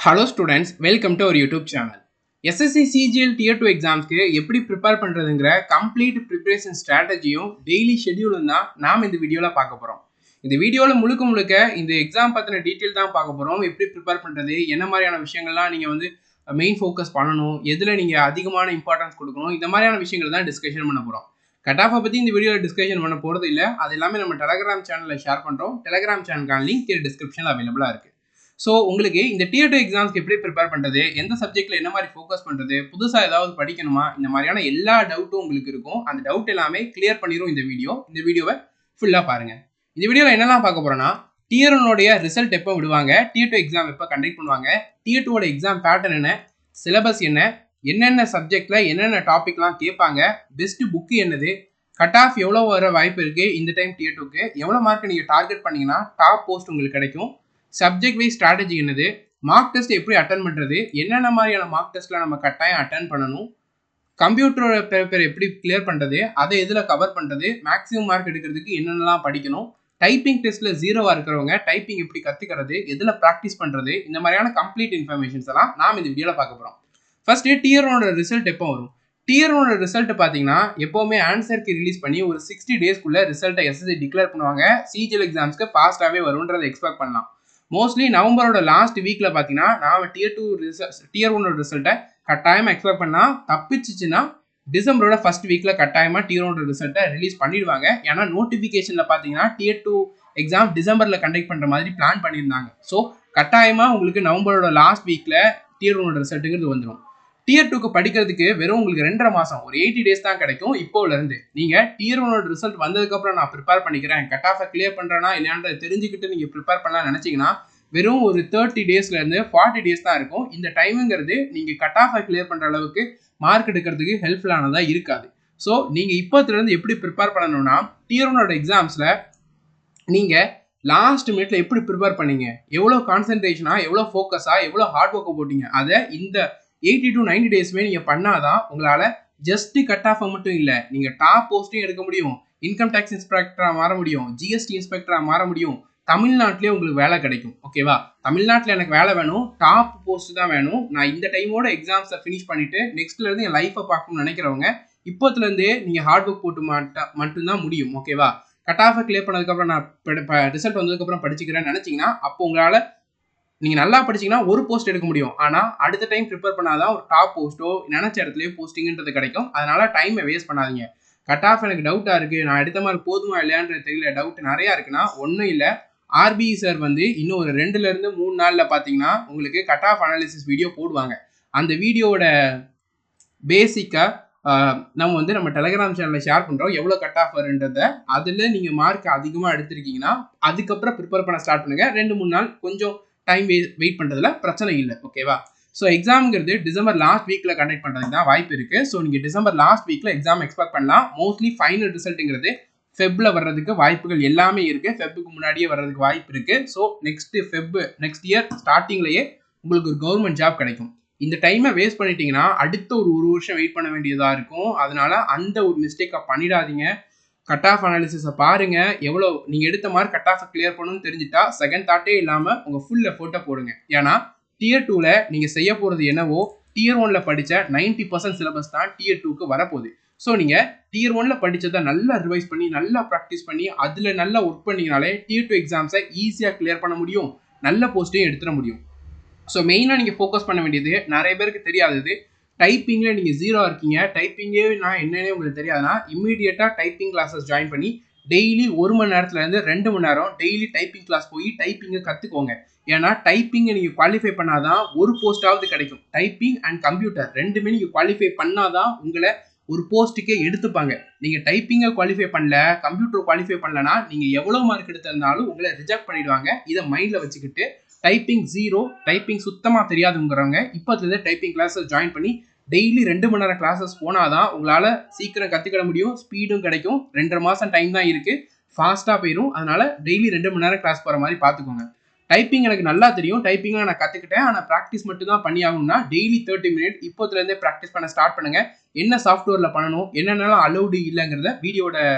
Hello students, welcome to our YouTube channel. SSC CGL Tier 2 எக்ஸாம்ஸ்க்கு எப்படி prepare பண்ணுறதுங்கிற complete preparation ஸ்ட்ராட்டஜியும் daily ஷெடியூலும் தான் நாம் இந்த வீடியோவில் பார்க்க போகிறோம். இந்த வீடியோவில் முழுக்க இந்த எக்ஸாம் பற்றின டீட்டெயில் தான் பார்க்க போகிறோம். எப்படி ப்ரிப்பேர் பண்ணுறது, என்ன மாதிரியான விஷயங்கள்லாம் நீங்கள் மெயின் ஃபோக்கஸ் பண்ணணும், எதில் நீங்கள் அதிகமான இம்பார்ட்டன்ஸ் கொடுக்கணும், இந்த மாதிரியான விஷயங்கள் தான் டிஸ்கஷன் பண்ண போகிறோம். கட் ஆஃபை பற்றி இந்த வீடியோவில் டிஸ்கஷன் பண்ண போகிறது இல்லை. அது எல்லாமே நம்ம டெலகிராம் சேனலில் ஷேர் பண்ணுறோம். டெலகிராம் சேனலுக்கான லிங்க் கீழே டிஸ்கிரிப்ஷனில் அவைலபிளாக இருக்குது. ஸோ உங்களுக்கு இந்த Tier 2 எக்ஸாம்ஸ்க்கு எப்படி ப்ரிப்பேர் பண்ணுறது, எந்த சப்ஜெக்ட்டில் என்ன மாதிரி ஃபோக்கஸ் பண்ணுறது, புதுசாக ஏதாவது படிக்கணுமா, இந்த மாதிரியான எல்லா டவுட்டும் உங்களுக்கு இருக்கும். அந்த டவுட் எல்லாமே கிளியர் பண்ணிடும் இந்த வீடியோவை ஃபுல்லாக பாருங்கள். இந்த வீடியோவில் என்னெல்லாம் பார்க்க போகிறோன்னா, Tier 1 ரிசல்ட் எப்போ விடுவாங்க, Tier 2 எக்ஸாம் எப்போ கண்டக்ட் பண்ணுவாங்க, Tier 2 எக்ஸாம் பேட்டர்ன் என்ன, சிலபஸ் என்னென்ன சப்ஜெக்டில் என்னென்ன டாபிக்லாம் கேட்பாங்க, பெஸ்ட் புக்கு என்னது, கட் ஆஃப் எவ்வளோ வர வாய்ப்பு இருக்குது இந்த டைம் Tier 2க்கு, எவ்வளோ மார்க் நீங்கள் டார்கெட் பண்ணிங்கன்னா டாப் போஸ்ட் உங்களுக்கு கிடைக்கும், சப்ஜெக்ட் வைஸ் ஸ்ட்ராட்டஜி என்னது, மார்க் டெஸ்ட் எப்படி அட்டன் பண்ணுறது, என்னென்ன மாதிரியான மார்க் டெஸ்ட்டில் நம்ம கட்டாயம் அட்டன் பண்ணணும், கம்ப்யூட்டரோட பேப்பர் எப்படி கிளியர் பண்ணுறது, அதை எதில் கவர் பண்ணுறது, மேக்ஸிமம் மார்க் எடுக்கிறதுக்கு என்னென்னலாம் படிக்கணும், டைப்பிங் டெஸ்ட்டில் 0வாக இருக்கிறவங்க டைப்பிங் எப்படி கற்றுக்கிறது, எதில் ப்ராக்டிஸ் பண்ணுறது, இந்த மாதிரியான கம்ப்ளீட் இன்ஃபர்மேஷன்ஸ் எல்லாம் நாம் இந்த வீடியோவில் பார்க்க போகிறோம். ஃபர்ஸ்ட்டு Tier 1 ரிசல்ட் எப்போ வரும்? Tier 1 ரிசல்ட் பார்த்தீங்கன்னா எப்போவுமே ஆன்சருக்கு ரிலீஸ் பண்ணி ஒரு 60 டேஸ்க்குள்ளே ரிசல்ட்டை SSC டிக்ளேர் பண்ணுவாங்க. CGL எக்ஸாம்ஸ்க்கு ஃபாஸ்ட்டாகவே வரும்ன்றதை எக்ஸ்பெக்ட் பண்ணலாம். மோஸ்ட்லி நவம்பரோட லாஸ்ட் வீக்கில் பார்த்தீங்கன்னா நாம் Tier 1 ரிசல்ட்டை கட்டாயமாக எக்ஸ்பெக்ட் பண்ணால், தப்பிச்சிச்சுன்னா டிசம்பரோட ஃபர்ஸ்ட் வீக்கில் கட்டாயமாக Tier 1 ரிசல்ட்டை ரிலீஸ் பண்ணிடுவாங்க. ஏன்னா நோட்டிஃபிகேஷனில் பார்த்தீங்கன்னா Tier 2 எக்ஸாம் டிசம்பரில் கண்டக்ட் பண்ணுற மாதிரி பிளான் பண்ணியிருந்தாங்க. ஸோ கட்டாயமாக உங்களுக்கு நவம்பரோட லாஸ்ட் வீக்கில் Tier 1 ரிசல்ட்டுங்கிறது வந்துடும். Tier 2க்கு படிக்கிறதுக்கு வெறும் உங்களுக்கு 2.5 மாதம், ஒரு 80 டேஸ் தான் கிடைக்கும். இப்போலேருந்து நீங்கள் Tier 1 ரிசல்ட் வந்ததுக்கப்புறம் நான் ப்ரிப்பேர் பண்ணிக்கிறேன், கட் ஆஃபை கிளியர் பண்ணுறேன்னா இல்லையான்றதை தெரிஞ்சுக்கிட்டு நீங்கள் ப்ரிப்பேர் பண்ணலாம் நினச்சிங்கன்னா வெறும் ஒரு 30 டேஸ்லேருந்து 40 டேஸ் தான் இருக்கும். இந்த டைமுங்கிறது நீங்கள் கட் ஆஃபை கிளியர் பண்ணுற அளவுக்கு மார்க் எடுக்கிறதுக்கு ஹெல்ப்ஃபுல்லானதாக இருக்காது. ஸோ நீங்கள் இப்போத்துலேருந்து எப்படி ப்ரிப்பேர் பண்ணணும்னா, Tier 1 எக்ஸாம்ஸில் நீங்கள் லாஸ்ட் மினிட்ல எப்படி ப்ரிப்பேர் பண்ணீங்க, எவ்வளோ கான்சன்ட்ரேஷனாக, எவ்வளோ ஃபோக்கஸாக, எவ்வளோ ஹார்ட் ஒர்க்கை போட்டீங்க, அதை இந்த 80 to 90 டேஸ்மே நீங்கள் பண்ணாதான் உங்களால் ஜஸ்ட் கட் ஆஃபை மட்டும் இல்லை, நீங்கள் டாப் போஸ்ட்டையும் எடுக்க முடியும், இன்கம் டேக்ஸ் இன்ஸ்பெக்டராக மாற முடியும், GST இன்ஸ்பெக்டராக மாற முடியும், தமிழ்நாட்டிலே உங்களுக்கு வேலை கிடைக்கும். ஓகேவா? தமிழ்நாட்டில் எனக்கு வேலை வேணும், டாப் போஸ்ட் தான் வேணும், நான் இந்த டைமோட எக்ஸாம்ஸை ஃபினிஷ் பண்ணிவிட்டு நெக்ஸ்ட்லேருந்து என் லைஃப்பை பார்க்கணும்னு நினைக்கிறவங்க இப்போத்துலேருந்தே நீங்கள் ஹார்ட் ஒர்க் போட்டு மட்டும்தான் முடியும். ஓகேவா? கட் ஆஃபை கிளியர் பண்ணதுக்கப்புறம் நான் ரிசல்ட் வந்ததுக்கப்புறம் படிச்சுக்கிறேன்னு நினச்சிங்கன்னா அப்போ உங்களால் நீங்கள் நல்லா படிச்சிங்கன்னா ஒரு போஸ்ட் எடுக்க முடியும். ஆனால் அடுத்த டைம் ப்ரிப்பேர் பண்ணாதான் ஒரு டாப் போஸ்ட்டோ நினச்ச இடத்துலையோ போஸ்டிங்கிறது கிடைக்கும். அதனால் டைமை வேஸ்ட் பண்ணாதீங்க. கட் ஆஃப் எனக்கு டவுட்டாக இருக்குது, நான் எடுத்த மாதிரி போதுமா இல்லையான்றது தெரியல, டவுட் நிறையா இருக்குன்னா ஒன்றும் இல்லை, RBI சார் இன்னும் ஒரு 2லேருந்து 3 நாளில் பார்த்தீங்கன்னா உங்களுக்கு கட் ஆஃப் அனாலிசிஸ் வீடியோ போடுவாங்க. அந்த வீடியோவோட பேசிக்காக நம்ம டெலகிராம் சேனலில் ஷேர் பண்ணுறோம், எவ்வளோ கட் ஆஃப் வருன்றதை. அதில் நீங்கள் மார்க் அதிகமாக எடுத்திருக்கீங்கன்னா அதுக்கப்புறம் ப்ரிப்பேர் பண்ண ஸ்டார்ட் பண்ணுங்கள். 2-3 நாள் கொஞ்சம் டைம் வெயிட் பண்ணுறதுல பிரச்சனை இல்லை. ஓகேவா? ஸோ எக்ஸாம்ங்கிறது டிசம்பர் லாஸ்ட் வீக்கில் கண்டக்ட் பண்ணுறதுக்கு தான் வாய்ப்பு இருக்குது. ஸோ நீங்கள் டிசம்பர் லாஸ்ட் வீக்கில் எக்ஸாம் எக்ஸ்பெக்ட் பண்ணலாம். மோஸ்ட்லி ஃபைனல் ரிசல்ட்டுங்கிறது ஃபெப்பில் வர்றதுக்கு வாய்ப்புகள் எல்லாமே இருக்குது, ஃபெப்புக்கு முன்னாடியே வர்றதுக்கு வாய்ப்பு இருக்குது. ஸோ நெக்ஸ்ட் இயர் ஸ்டார்டிங்லேயே உங்களுக்கு ஒரு கவர்மெண்ட் ஜாப் கிடைக்கும். இந்த டைமை வேஸ்ட் பண்ணிட்டீங்கன்னா அடுத்த ஒரு வருஷம் வெயிட் பண்ண வேண்டியதாக இருக்கும். அதனால அந்த ஒரு மிஸ்டேக்கை பண்ணிடாதீங்க. கட் ஆஃப் அனாலிசிஸை பாருங்கள், எவ்வளோ நீங்கள் எடுத்த மாதிரி கட் ஆஃபை கிளியர் பண்ணணும்னு தெரிஞ்சுட்டா செகண்ட் தாட்டே இல்லாமல் உங்கள் ஃபுல் எஃபோர்ட்டை போடுங்க. ஏன்னா Tier 2ல் நீங்கள் செய்ய போகிறது என்னவோ Tier 1ல் படித்த 90% சிலபஸ் தான் Tier 2க்கு வரப்போகுது. ஸோ நீங்கள் Tier 1ல் படித்ததை நல்லா ரிவைஸ் பண்ணி நல்லா ப்ராக்டிஸ் பண்ணி அதில் நல்லா ஒர்க் பண்ணிங்கனாலே Tier 2 எக்ஸாம்ஸை ஈஸியாக கிளியர் பண்ண முடியும், நல்ல போஸ்ட்டையும் எடுத்துட முடியும். ஸோ மெயினாக நீங்கள் ஃபோக்கஸ் பண்ண வேண்டியது, நிறைய பேருக்கு தெரியாதது, டைப்பிங்கில் நீங்கள் 0 இருக்கீங்க, டைப்பிங்கே நான் என்னன்னே உங்களுக்கு தெரியாதுன்னா இம்மீடியட்டாக டைப்பிங் கிளாஸஸ் ஜாயின் பண்ணி டெய்லி 1 மணி நேரத்துலேருந்து 2 மணி நேரம் டெய்லி டைப்பிங் கிளாஸ் போய் டைப்பிங்கை கற்றுக்கோங்க. ஏன்னா டைப்பிங்கை நீங்கள் குவாலிஃபை பண்ணாதான் ஒரு போஸ்ட்டாவது கிடைக்கும். டைப்பிங் அண்ட் கம்ப்யூட்டர் ரெண்டுமே நீங்கள் குவாலிஃபை பண்ணாதான் உங்களை ஒரு போஸ்ட்டுக்கே எடுத்துப்பாங்க. நீங்கள் டைப்பிங்கை குவாலிஃபை பண்ணல, கம்ப்யூட்டர் குவாலிஃபை பண்ணலன்னா நீங்கள் எவ்வளோ மார்க் எடுத்திருந்தாலும் உங்களை ரிஜெக்ட் பண்ணிடுவாங்க. இதை மைண்டில் வச்சுக்கிட்டு டைப்பிங் 0, டைப்பிங் சுத்தமாக தெரியாதுங்கிறவங்க இப்போதுலேருந்து டைப்பிங் கிளாஸஸ் ஜாயின் பண்ணி டெய்லி 2 மணி நேரம் கிளாஸஸ் போனால் தான் உங்களால் சீக்கிரம் கற்றுக்கிட முடியும், ஸ்பீடும் கிடைக்கும். 2.5 மாதம் டைம் தான் இருக்குது, ஃபாஸ்ட்டாக போயிடும். அதனால் டெய்லி 2 மணி நேரம் கிளாஸ் போகிற மாதிரி பார்த்துக்கோங்க. டைப்பிங் எனக்கு நல்லா தெரியும், டைப்பிங்காக நான் கற்றுக்கிட்டேன், ஆனால் ப்ராக்டிஸ் மட்டும் தான் பண்ணி ஆகணும்னா டெய்லி 30 மினிட் இப்போதுலேருந்தே ப்ராக்டிஸ் பண்ண ஸ்டார்ட் பண்ணுங்கள். என்ன சாஃப்ட்வேரில் பண்ணணும், என்னென்னலாம் அலௌடு இல்லைங்கிறத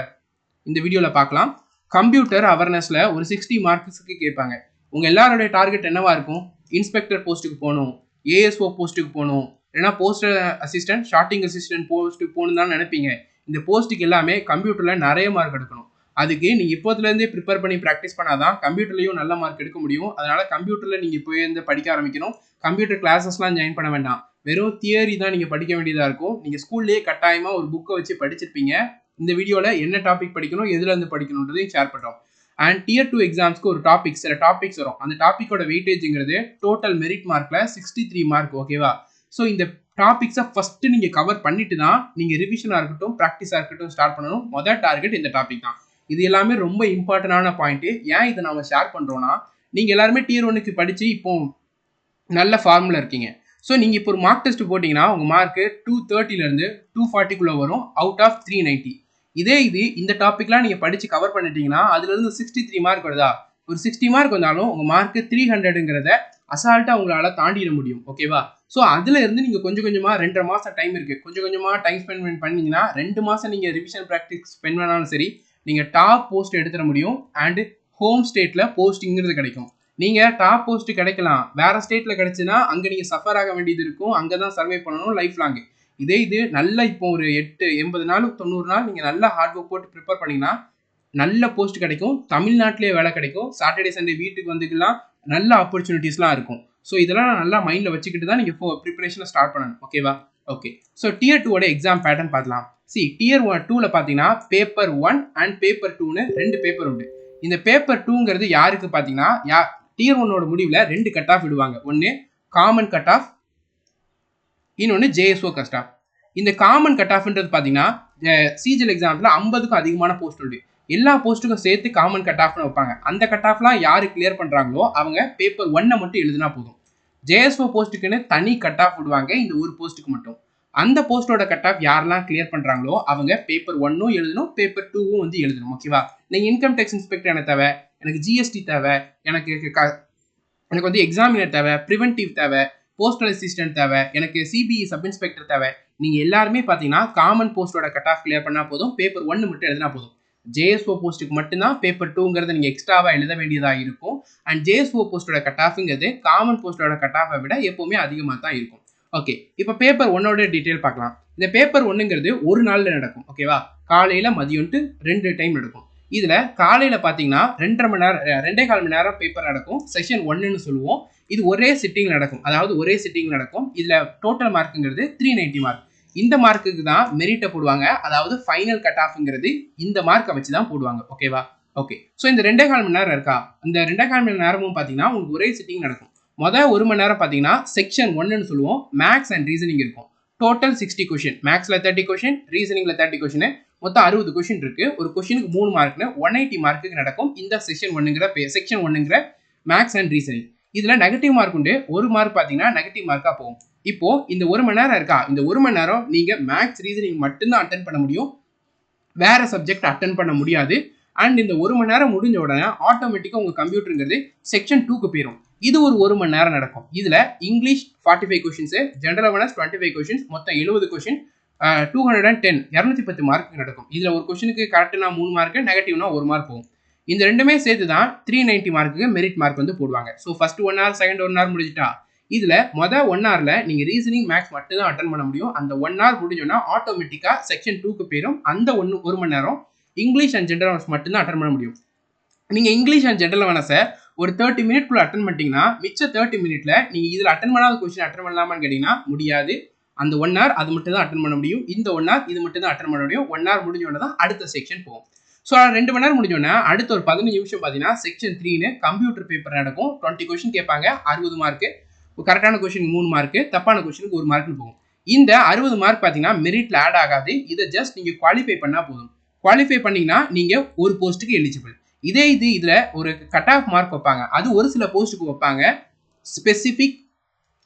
இந்த வீடியோவில் பார்க்கலாம். கம்ப்யூட்டர் அவேர்னஸில் ஒரு 60 மார்க்ஸுக்கு கேட்பாங்க. உங்கள் எல்லாருடைய டார்கெட் என்னவா இருக்கும்? இன்ஸ்பெக்டர் போஸ்ட்டுக்கு போகணும், ஏஎஸ்ஓ போஸ்ட்டுக்கு போகணும், இல்லைனா போஸ்டல் அசிஸ்டன்ட், ஷார்ட்டிங் அசிஸ்டன்ட் போஸ்ட்டுக்கு போகணுன்னு தான் நினைப்பீங்க. இந்த போஸ்ட்டுக்கு எல்லாமே கம்ப்யூட்டரில் நிறைய மார்க் எடுக்கணும். அதுக்கு நீங்கள் இப்போதுலேருந்தே ப்ரிப்பேர் பண்ணி ப்ராக்டிஸ் பண்ணாதான் கம்ப்யூட்டர்லையும் நல்ல மார்க் எடுக்க முடியும். அதனால் கம்ப்யூட்டரில் நீங்கள் போய் இருந்து படிக்க ஆரம்பிக்கணும். கம்ப்யூட்டர் கிளாஸஸ்லாம் ஜாயின் பண்ண வேண்டாம். வெறும் தியரி தான் நீங்கள் படிக்க வேண்டியதாக இருக்கும். நீங்கள் ஸ்கூல்லேயே கட்டாயமாக ஒரு புக்கை வச்சு படிச்சிருப்பீங்க. இந்த வீடியோவில் என்ன டாபிக் படிக்கணும், எதுலேருந்து படிக்கணுன்றதையும் ஷேர் பண்ணுறோம். அண்ட் டியர் 2 எக்ஸாம்ஸ்க்கு ஒரு சில டாபிக்ஸ் வரும். அந்த டாப்பிக்கோட வெயிட்டேஜுங்கிறது டோட்டல் மெரிட் மார்க்கில் 63 மார்க். ஓகேவா? ஸோ இந்த டாபிக்ஸை ஃபஸ்ட்டு நீங்கள் கவர் பண்ணிட்டு தான் நீங்கள் ரிவிஷனாக இருக்கட்டும், ப்ராக்டிஸாக இருக்கட்டும் ஸ்டார்ட் பண்ணணும். மொதல் டார்கெட் இந்த டாபிக் தான். இது எல்லாமே ரொம்ப இம்பார்ட்டண்டான பாயிண்ட்டு. ஏன் இதை நம்ம ஷேர் பண்ணுறோன்னா, நீங்கள் எல்லாருமே டியர் 1க்கு படித்து இப்போ நல்ல ஃபார்மில் இருக்கீங்க. ஸோ நீங்கள் இப்போ ஒரு மார்க் டெஸ்ட் போட்டிங்கன்னா உங்கள் மார்க்கு 230லேருந்து 240க்குள்ளே வரும் அவுட் ஆஃப் 390. இது இந்த டாப்பிக்லாம் நீங்கள் படித்து கவர் பண்ணிட்டீங்கன்னா அதுலேருந்து 63 மார்க் வருதா, ஒரு 60 மார்க் வந்தாலும் உங்கள் மார்க்கு 300ங்கிறத அசால்ட்டாக உங்களால் தாண்டிட முடியும். ஓகேவா? ஸோ அதில் இருந்து நீங்கள் கொஞ்சம் கொஞ்சமாக 2.5 மாதம் டைம் இருக்குது, கொஞ்சம் கொஞ்சமாக டைம் ஸ்பெண்ட் பண்ணிங்கன்னா 2 மாதம் நீங்கள் ரிவிஷன் ப்ராக்டிஸ் ஸ்பெண்ட் பண்ணாலும் சரி, நீங்கள் டாப் போஸ்ட் எடுத்துட முடியும். அண்டு ஹோம் ஸ்டேட்டில் போஸ்டிங்கிறது கிடைக்கும். நீங்கள் டாப் போஸ்ட் கிடைக்கலாம், வேறு ஸ்டேட்டில் கிடைச்சுன்னா அங்கே நீங்கள் சஃபர் ஆக வேண்டியது இருக்கும், அங்கே தான் சர்வே பண்ணணும் லைஃப் லாங்கு. இது நல்லா இப்போ ஒரு 80 நாள் 90 நாள் நீங்கள் நல்லா ஹார்ட் ஒர்க் போட்டு ப்ரிப்பேர் பண்ணிங்கன்னா நல்ல போஸ்ட் கிடைக்கும். தமிழ்நாட்டிலே வேலை கிடைக்கும். சாட்டர்டே சண்டே வீட்டுக்கு வந்துக்கலாம், நல்ல ஆப்பர்ச்சுனிட்டிஸ்லாம் இருக்கும். ஸோ இதெல்லாம் நல்லா மைண்டில் வச்சுக்கிட்டு தான் நீங்கள் ப்ரிப்பரேஷனை ஸ்டார்ட் பண்ணணும். ஓகேவா? ஓகே. ஸோ டியர் 2ஓட எக்ஸாம் பேட்டர்ன் பார்க்கலாம். டியர் 2ல் பார்த்தீங்கன்னா பேப்பர் 1 அண்ட் பேப்பர் 2ன்னு 2 பேப்பர் உண்டு. இந்த பேப்பர் 2ங்கிறது யாருக்கு பார்த்தீங்கன்னா, டியர் 1ஓட முடிவில் 2 கட் ஆஃப் விடுவாங்க. ஒன்று காமன் கட் ஆஃப், இன்னொன்று ஜேஎஸ்ஓ கட் ஆஃப். இந்த காமன் கட் ஆஃப்ன்றது பார்த்தீங்கன்னா சிஜிஎல் எக்ஸாமில் 50க்கும் அதிகமான போஸ்ட் உண்டு. எல்லா போஸ்ட்டுக்கும் சேர்த்து காமன் கட் ஆஃப்னு வைப்பாங்க. அந்த கட் ஆஃப்லாம் யார் கிளியர் பண்ணுறாங்களோ அவங்க பேப்பர் 1 மட்டும் எழுதினா போதும். ஜேஎஸ்ஓ போஸ்ட்டுக்குன்னு தனி கட் ஆஃப் விடுவாங்க இந்த ஒரு போஸ்ட்டுக்கு மட்டும். அந்த போஸ்ட்டோட கட் ஆஃப் யாரெல்லாம் கிளியர் பண்ணுறாங்களோ அவங்க பேப்பர் 1ம் எழுதணும், பேப்பர் 2வும் வந்து எழுதணும். ஓகேவா? நீங்கள் இன்கம் டேக்ஸ் இன்ஸ்பெக்டர் எனக்கு தேவை, எனக்கு ஜிஎஸ்டி தேவை, எனக்கு வந்து எக்ஸாமினர் தேவை, ப்ரிவென்டிவ் தேவை, போஸ்டல் அசிஸ்டன்ட் தேவை, எனக்கு சிபிஇ சப் இன்ஸ்பெக்டர் தேவை. நீங்கள் எல்லாருமே பார்த்தீங்கன்னா காமன் போஸ்ட்டோட கட் ஆஃப் கிளியர் பண்ணால் போதும், பேப்பர் 1 மட்டும் எழுதினா போதும். ஜேஎஸ்ஓ போஸ்ட்டுக்கு மட்டும்தான் பேப்பர் 2ங்கிறத நீங்கள் எக்ஸ்ட்ராவாக எழுத வேண்டியதாக இருக்கும். அண்ட் ஜேஎஸ்ஓ போஸ்ட்டோட கட் ஆஃப்ங்கிறது காமன் போஸ்ட்டோட கட் ஆஃபை விட எப்போவுமே அதிகமாக தான் இருக்கும். ஓகே, இப்போ பேப்பர் 1ஓட டீட்டெயில் பார்க்கலாம். இந்த பேப்பர் 1ங்கிறது ஒரு நாளில் நடக்கும். ஓகேவா? காலையில் மதியம்ட்டு 2 டைம் நடக்கும். இதில் காலையில் பார்த்தீங்கன்னா 2.25 மணி நேரம் பேப்பர் நடக்கும். செஷன் 1ன்னு சொல்லுவோம். இது ஒரே சிட்டிங் நடக்கும், அதாவது ஒரே சிட்டிங் நடக்கும். இதில் டோட்டல் மார்க்குங்கிறது 390 மார்க். இந்த மார்க்குக்கு தான் மெரிட்டை போடுவாங்க, அதாவது ஃபைனல் கட் ஆஃப்ங்கிறது இந்த மார்க்கை வச்சு தான் போடுவாங்க. ஓகேவா? ஓகே. ஸோ இந்த 2.25 மணி நேரம் இருக்கா, இந்த 2.25 மணி நேரமும் பார்த்தீங்கன்னா உங்களுக்கு ஒரே சிட்டிங் நடக்கும். மொதல் 1 மணி நேரம் பார்த்தீங்கன்னா செக்ஷன் 1ன்னு சொல்லுவோம், மேக்ஸ் அண்ட் ரீசனிங் இருக்கும். டோட்டல் 60 கொஷின், மேக்ஸில் 30 கொஷின், ரீசனிங்கில் 30 கொஷின், மொத்தம் 60 கொஷின் இருக்குது. ஒரு கொஷினுக்கு 3 மார்க்னு 180 மார்க்குக்கு நடக்கும் இந்த செக்ஷன் 1ங்கிற மேக்ஸ் அண்ட் ரீசனிங். இதில் நெகட்டிவ் மார்க் உண்டு. 1 மார்க் பார்த்தீங்கன்னா நெகட்டிவ் மார்க்காக போகும். இப்போ இந்த 1 மணி நேரம் இருக்கா, இந்த 1 மணி நேரம் நீங்கள் மேக்ஸ் ரீசனிங் மட்டும்தான் அட்டன் பண்ண முடியும், வேறு சப்ஜெக்ட் அட்டன் பண்ண முடியாது. அண்ட் இந்த 1 மணி நேரம் முடிஞ்ச உடனே ஆட்டோமேட்டிக்காக உங்கள் கம்ப்யூட்டருங்கிறது செக்ஷன் 2க்கு போயிடும். இது ஒரு 1 மணி நேரம் நடக்கும். இதில் English 45 questions, general awareness 25 questions, மொத்தம் 70 கொஷின், 210 மார்க்கு நடக்கும். இதில் ஒரு கொஷினுக்கு கரெக்டுனா 3 மார்க்கு, நெகட்டிவ்னா 1 மார்க் போகும். இந்த ரெண்டுமே சேர்த்து தான் 390 மார்க்குக்கு மெரிட் மார்க் வந்து போடுவாங்க. So first 1 hour, second 1 hour முடிஞ்சிட்டா, இதில் மொதல் 1 ஹவரில் நீங்கள் ரீசனிங் மேக்ஸ் மட்டும் தான் அட்டன் பண்ண முடியும். அந்த 1 ஹவர் முடிஞ்சோன்னா ஆட்டோமேட்டிக்காக செக்ஷன் 2க்கு போயிடும். அந்த 1 மணி நேரம் இங்கிலீஷ் அண்ட் ஜென்ரல் அவேர்னஸ் மட்டும்தான் அட்டன் பண்ண முடியும். நீங்கள் இங்கிலீஷ் அண்ட் ஜென்ரல் அவேர்னஸை ஒரு 30 மினிட்குள்ளே அட்டன் பண்ணிட்டீங்கன்னா மிச்ச 30 மினிட்ல நீங்கள் இதில் அட்டன் பண்ணாத கொஸ்டின் அட்டன் பண்ணலாமான்னு கேட்டிங்கன்னா முடியாது. அந்த 1 ஹவர் அது மட்டும் தான் அட்டன் பண்ண முடியும். இந்த 1 ஹவர் இது மட்டும் தான் அட்டன் பண்ண முடியும். 1 ஹவர் முடிஞ்சோன்னா தான் அடுத்த செக்ஷன் போகும். ஸோ 2 மணி நேரம் முடிஞ்சோன்னா அடுத்த ஒரு 15 நிமிஷம் பார்த்தீங்கன்னா செக்ஷன் 3ன்னு கம்ப்யூட்டர் பேப்பர் நடக்கும். 20 கொஸ்டின் கேட்பாங்க, 60 மார்க்கு. கரெக்டான கொஸ்டினுக்கு 3 மார்க்கு, தப்பான கொஸ்டினுக்கு 1 மார்க்னு போகும். இந்த 60 மார்க் பார்த்தீங்கன்னா மெரிட்டில் ஆட் ஆகாது. இதை ஜஸ்ட் நீங்கள் குவாலிஃபை பண்ணால் போதும். குவாலிஃபை பண்ணிங்கன்னா நீங்கள் ஒரு போஸ்ட்டுக்கு எலிஜிபிள். இதில் ஒரு கட் ஆஃப் மார்க் வைப்பாங்க, அது ஒரு சில போஸ்ட்டுக்கு வைப்பாங்க, ஸ்பெசிஃபிக்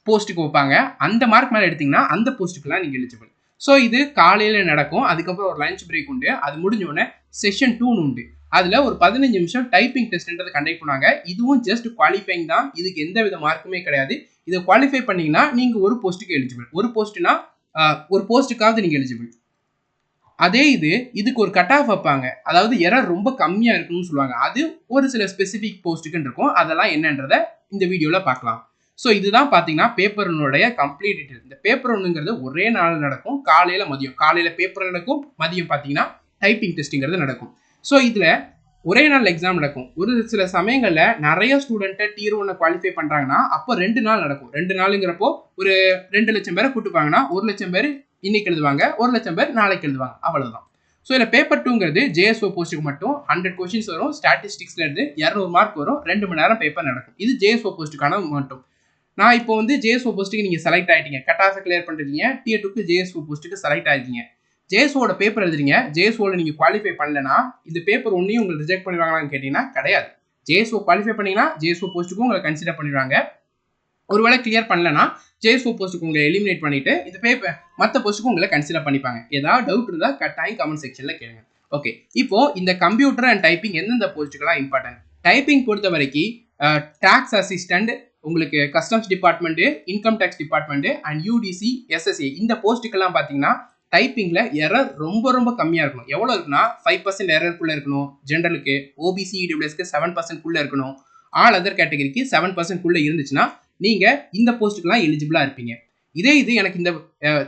போஸ்ட்டுக்கு வைப்பாங்க. அந்த மார்க் மேலே எடுத்திங்கன்னா அந்த போஸ்ட்டுக்குலாம் நீங்கள் எலிஜிபிள். ஸோ இது காலையில் நடக்கும். அதுக்கப்புறம் ஒரு லஞ்ச் பிரேக் உண்டு. அது முடிஞ்சோடனே செஷன் 2 உண்டு. அதில் ஒரு 15 நிமிஷம் டைப்பிங் டெஸ்ட்ன்றதை கண்டக்ட் பண்ணுவாங்க. இதுவும் ஜஸ்ட் குவாலிஃபைங் தான், இதுக்கு எந்த வித மார்க்குமே கிடையாது. இதை குவாலிஃபை பண்ணிங்கன்னா நீங்கள் ஒரு போஸ்ட்டுக்கு எலிஜிபிள். ஒரு போஸ்ட்டுனா ஒரு போஸ்ட்டுக்காவது நீங்கள் எலிஜிபிள். அதே இதுக்கு ஒரு கட் ஆஃப் வைப்பாங்க, அதாவது எரர் ரொம்ப கம்மியாக இருக்குன்னு சொல்லுவாங்க. அது ஒரு சில ஸ்பெசிஃபிக் போஸ்ட்டுக்குன்னு இருக்கும். அதெல்லாம் என்னன்றதை இந்த வீடியோவில் பார்க்கலாம். ஸோ இதுதான் பார்த்தீங்கன்னா பேப்பர் ஒன்னுடைய கம்ப்ளீட் டீட்டெயில். இந்த பேப்பர் ஒன்றுங்கிறது ஒரே நாள் நடக்கும். காலையில் பேப்பர் நடக்கும், மதியம் பார்த்தீங்கன்னா டைப்பிங் டெஸ்ட்டுங்கிறது நடக்கும். ஸோ இதில் ஒரே நாள் எக்ஸாம் நடக்கும். ஒரு சில சமயங்களில் நிறைய ஸ்டூடெண்ட்டை Tier 1 குவாலிஃபை பண்ணுறாங்கன்னா அப்போ 2 நாள் நடக்கும். 2 நாளுங்கிறப்போ ஒரு 2 லட்சம் பேரை கூட்டுப்பாங்கன்னா 1 லட்சம் பேர் இன்னைக்கு எழுதுவாங்க, 1 லட்சம் பேர் நாளைக்கு எழுதுவாங்க, அவ்வளவுதான். ஸோ இதில் பேப்பர் 2ங்கிறது JSO போஸ்ட்டுக்கு மட்டும் 100 கொஸ்டின்ஸ் வரும். ஸ்டாட்டிஸ்டிக்ஸ்ல இருந்து 200 மார்க் வரும். 2 மணி நேரம் பேப்பர் நடக்கும். இது JSO போஸ்ட்டுக்கான மட்டும். நான் இப்போ வந்து JSO போஸ்ட்டுக்கு நீங்கள் செலக்ட் ஆகிட்டீங்க, கட் ஆஃப் கிளியர் பண்ணுறீங்க, Tier 2க்கு JSO போஸ்ட்டுக்கு செலக்ட் ஆகிட்டீங்க. JSOட பேப்பர் எழுதுறீங்க, JSOல நீங்கள் குவாலிஃபை பண்ணலன்னா இந்த பேப்பர் ஒன்றையும் உங்களுக்கு ரிஜெக்ட் பண்ணிடுவாங்களான்னு கேட்டிங்கன்னா கிடையாது. JSO குவாலிஃபை பண்ணிங்கன்னா JSO போஸ்ட்டுக்கும் உங்களை கன்சிடர் பண்ணிடுவாங்க. ஒருவேளை கிளியர் பண்ணலன்னா JSO போஸ்ட்டுக்கு உங்களை எலிமினேட் பண்ணிட்டு இந்த பேப்பர் மற்ற போஸ்ட்டுக்கு உங்களை கன்சிடர் பண்ணிப்பாங்க. ஏதாவது டவுட் இருந்தால் கட்டாயம் கமெண்ட் செக்ஷனில் கேளுங்க. ஓகே, இப்போ இந்த கம்ப்யூட்டர் அண்ட் டைப்பிங் எந்தெந்த போஸ்ட்டுக்கெல்லாம் இம்பார்ட்டன்ட்? டைப்பிங் பொறுத்த வரைக்கும் டாக்ஸ் அசிஸ்டன்ட், உங்களுக்கு customs department, income tax department and UDC, SSA இந்த போஸ்ட்டுக்கெல்லாம் பார்த்தீங்கன்னா டைப்பிங்கில் எரர் ரொம்ப ரொம்ப கம்மியாக இருக்கணும். எவ்வளோ இருக்குன்னா 5% எரருக்குள்ளே இருக்கணும். ஜென்ரலுக்கு, OBC EWSக்கு 7%குள்ளே இருக்கணும். ஆல் அதர் கேட்டகரிக்கு 7%குள்ளே இருந்துச்சுன்னா நீங்கள் இந்த போஸ்ட்டுக்கெல்லாம் எலிஜிபிளாக இருப்பீங்க. இது எனக்கு இந்த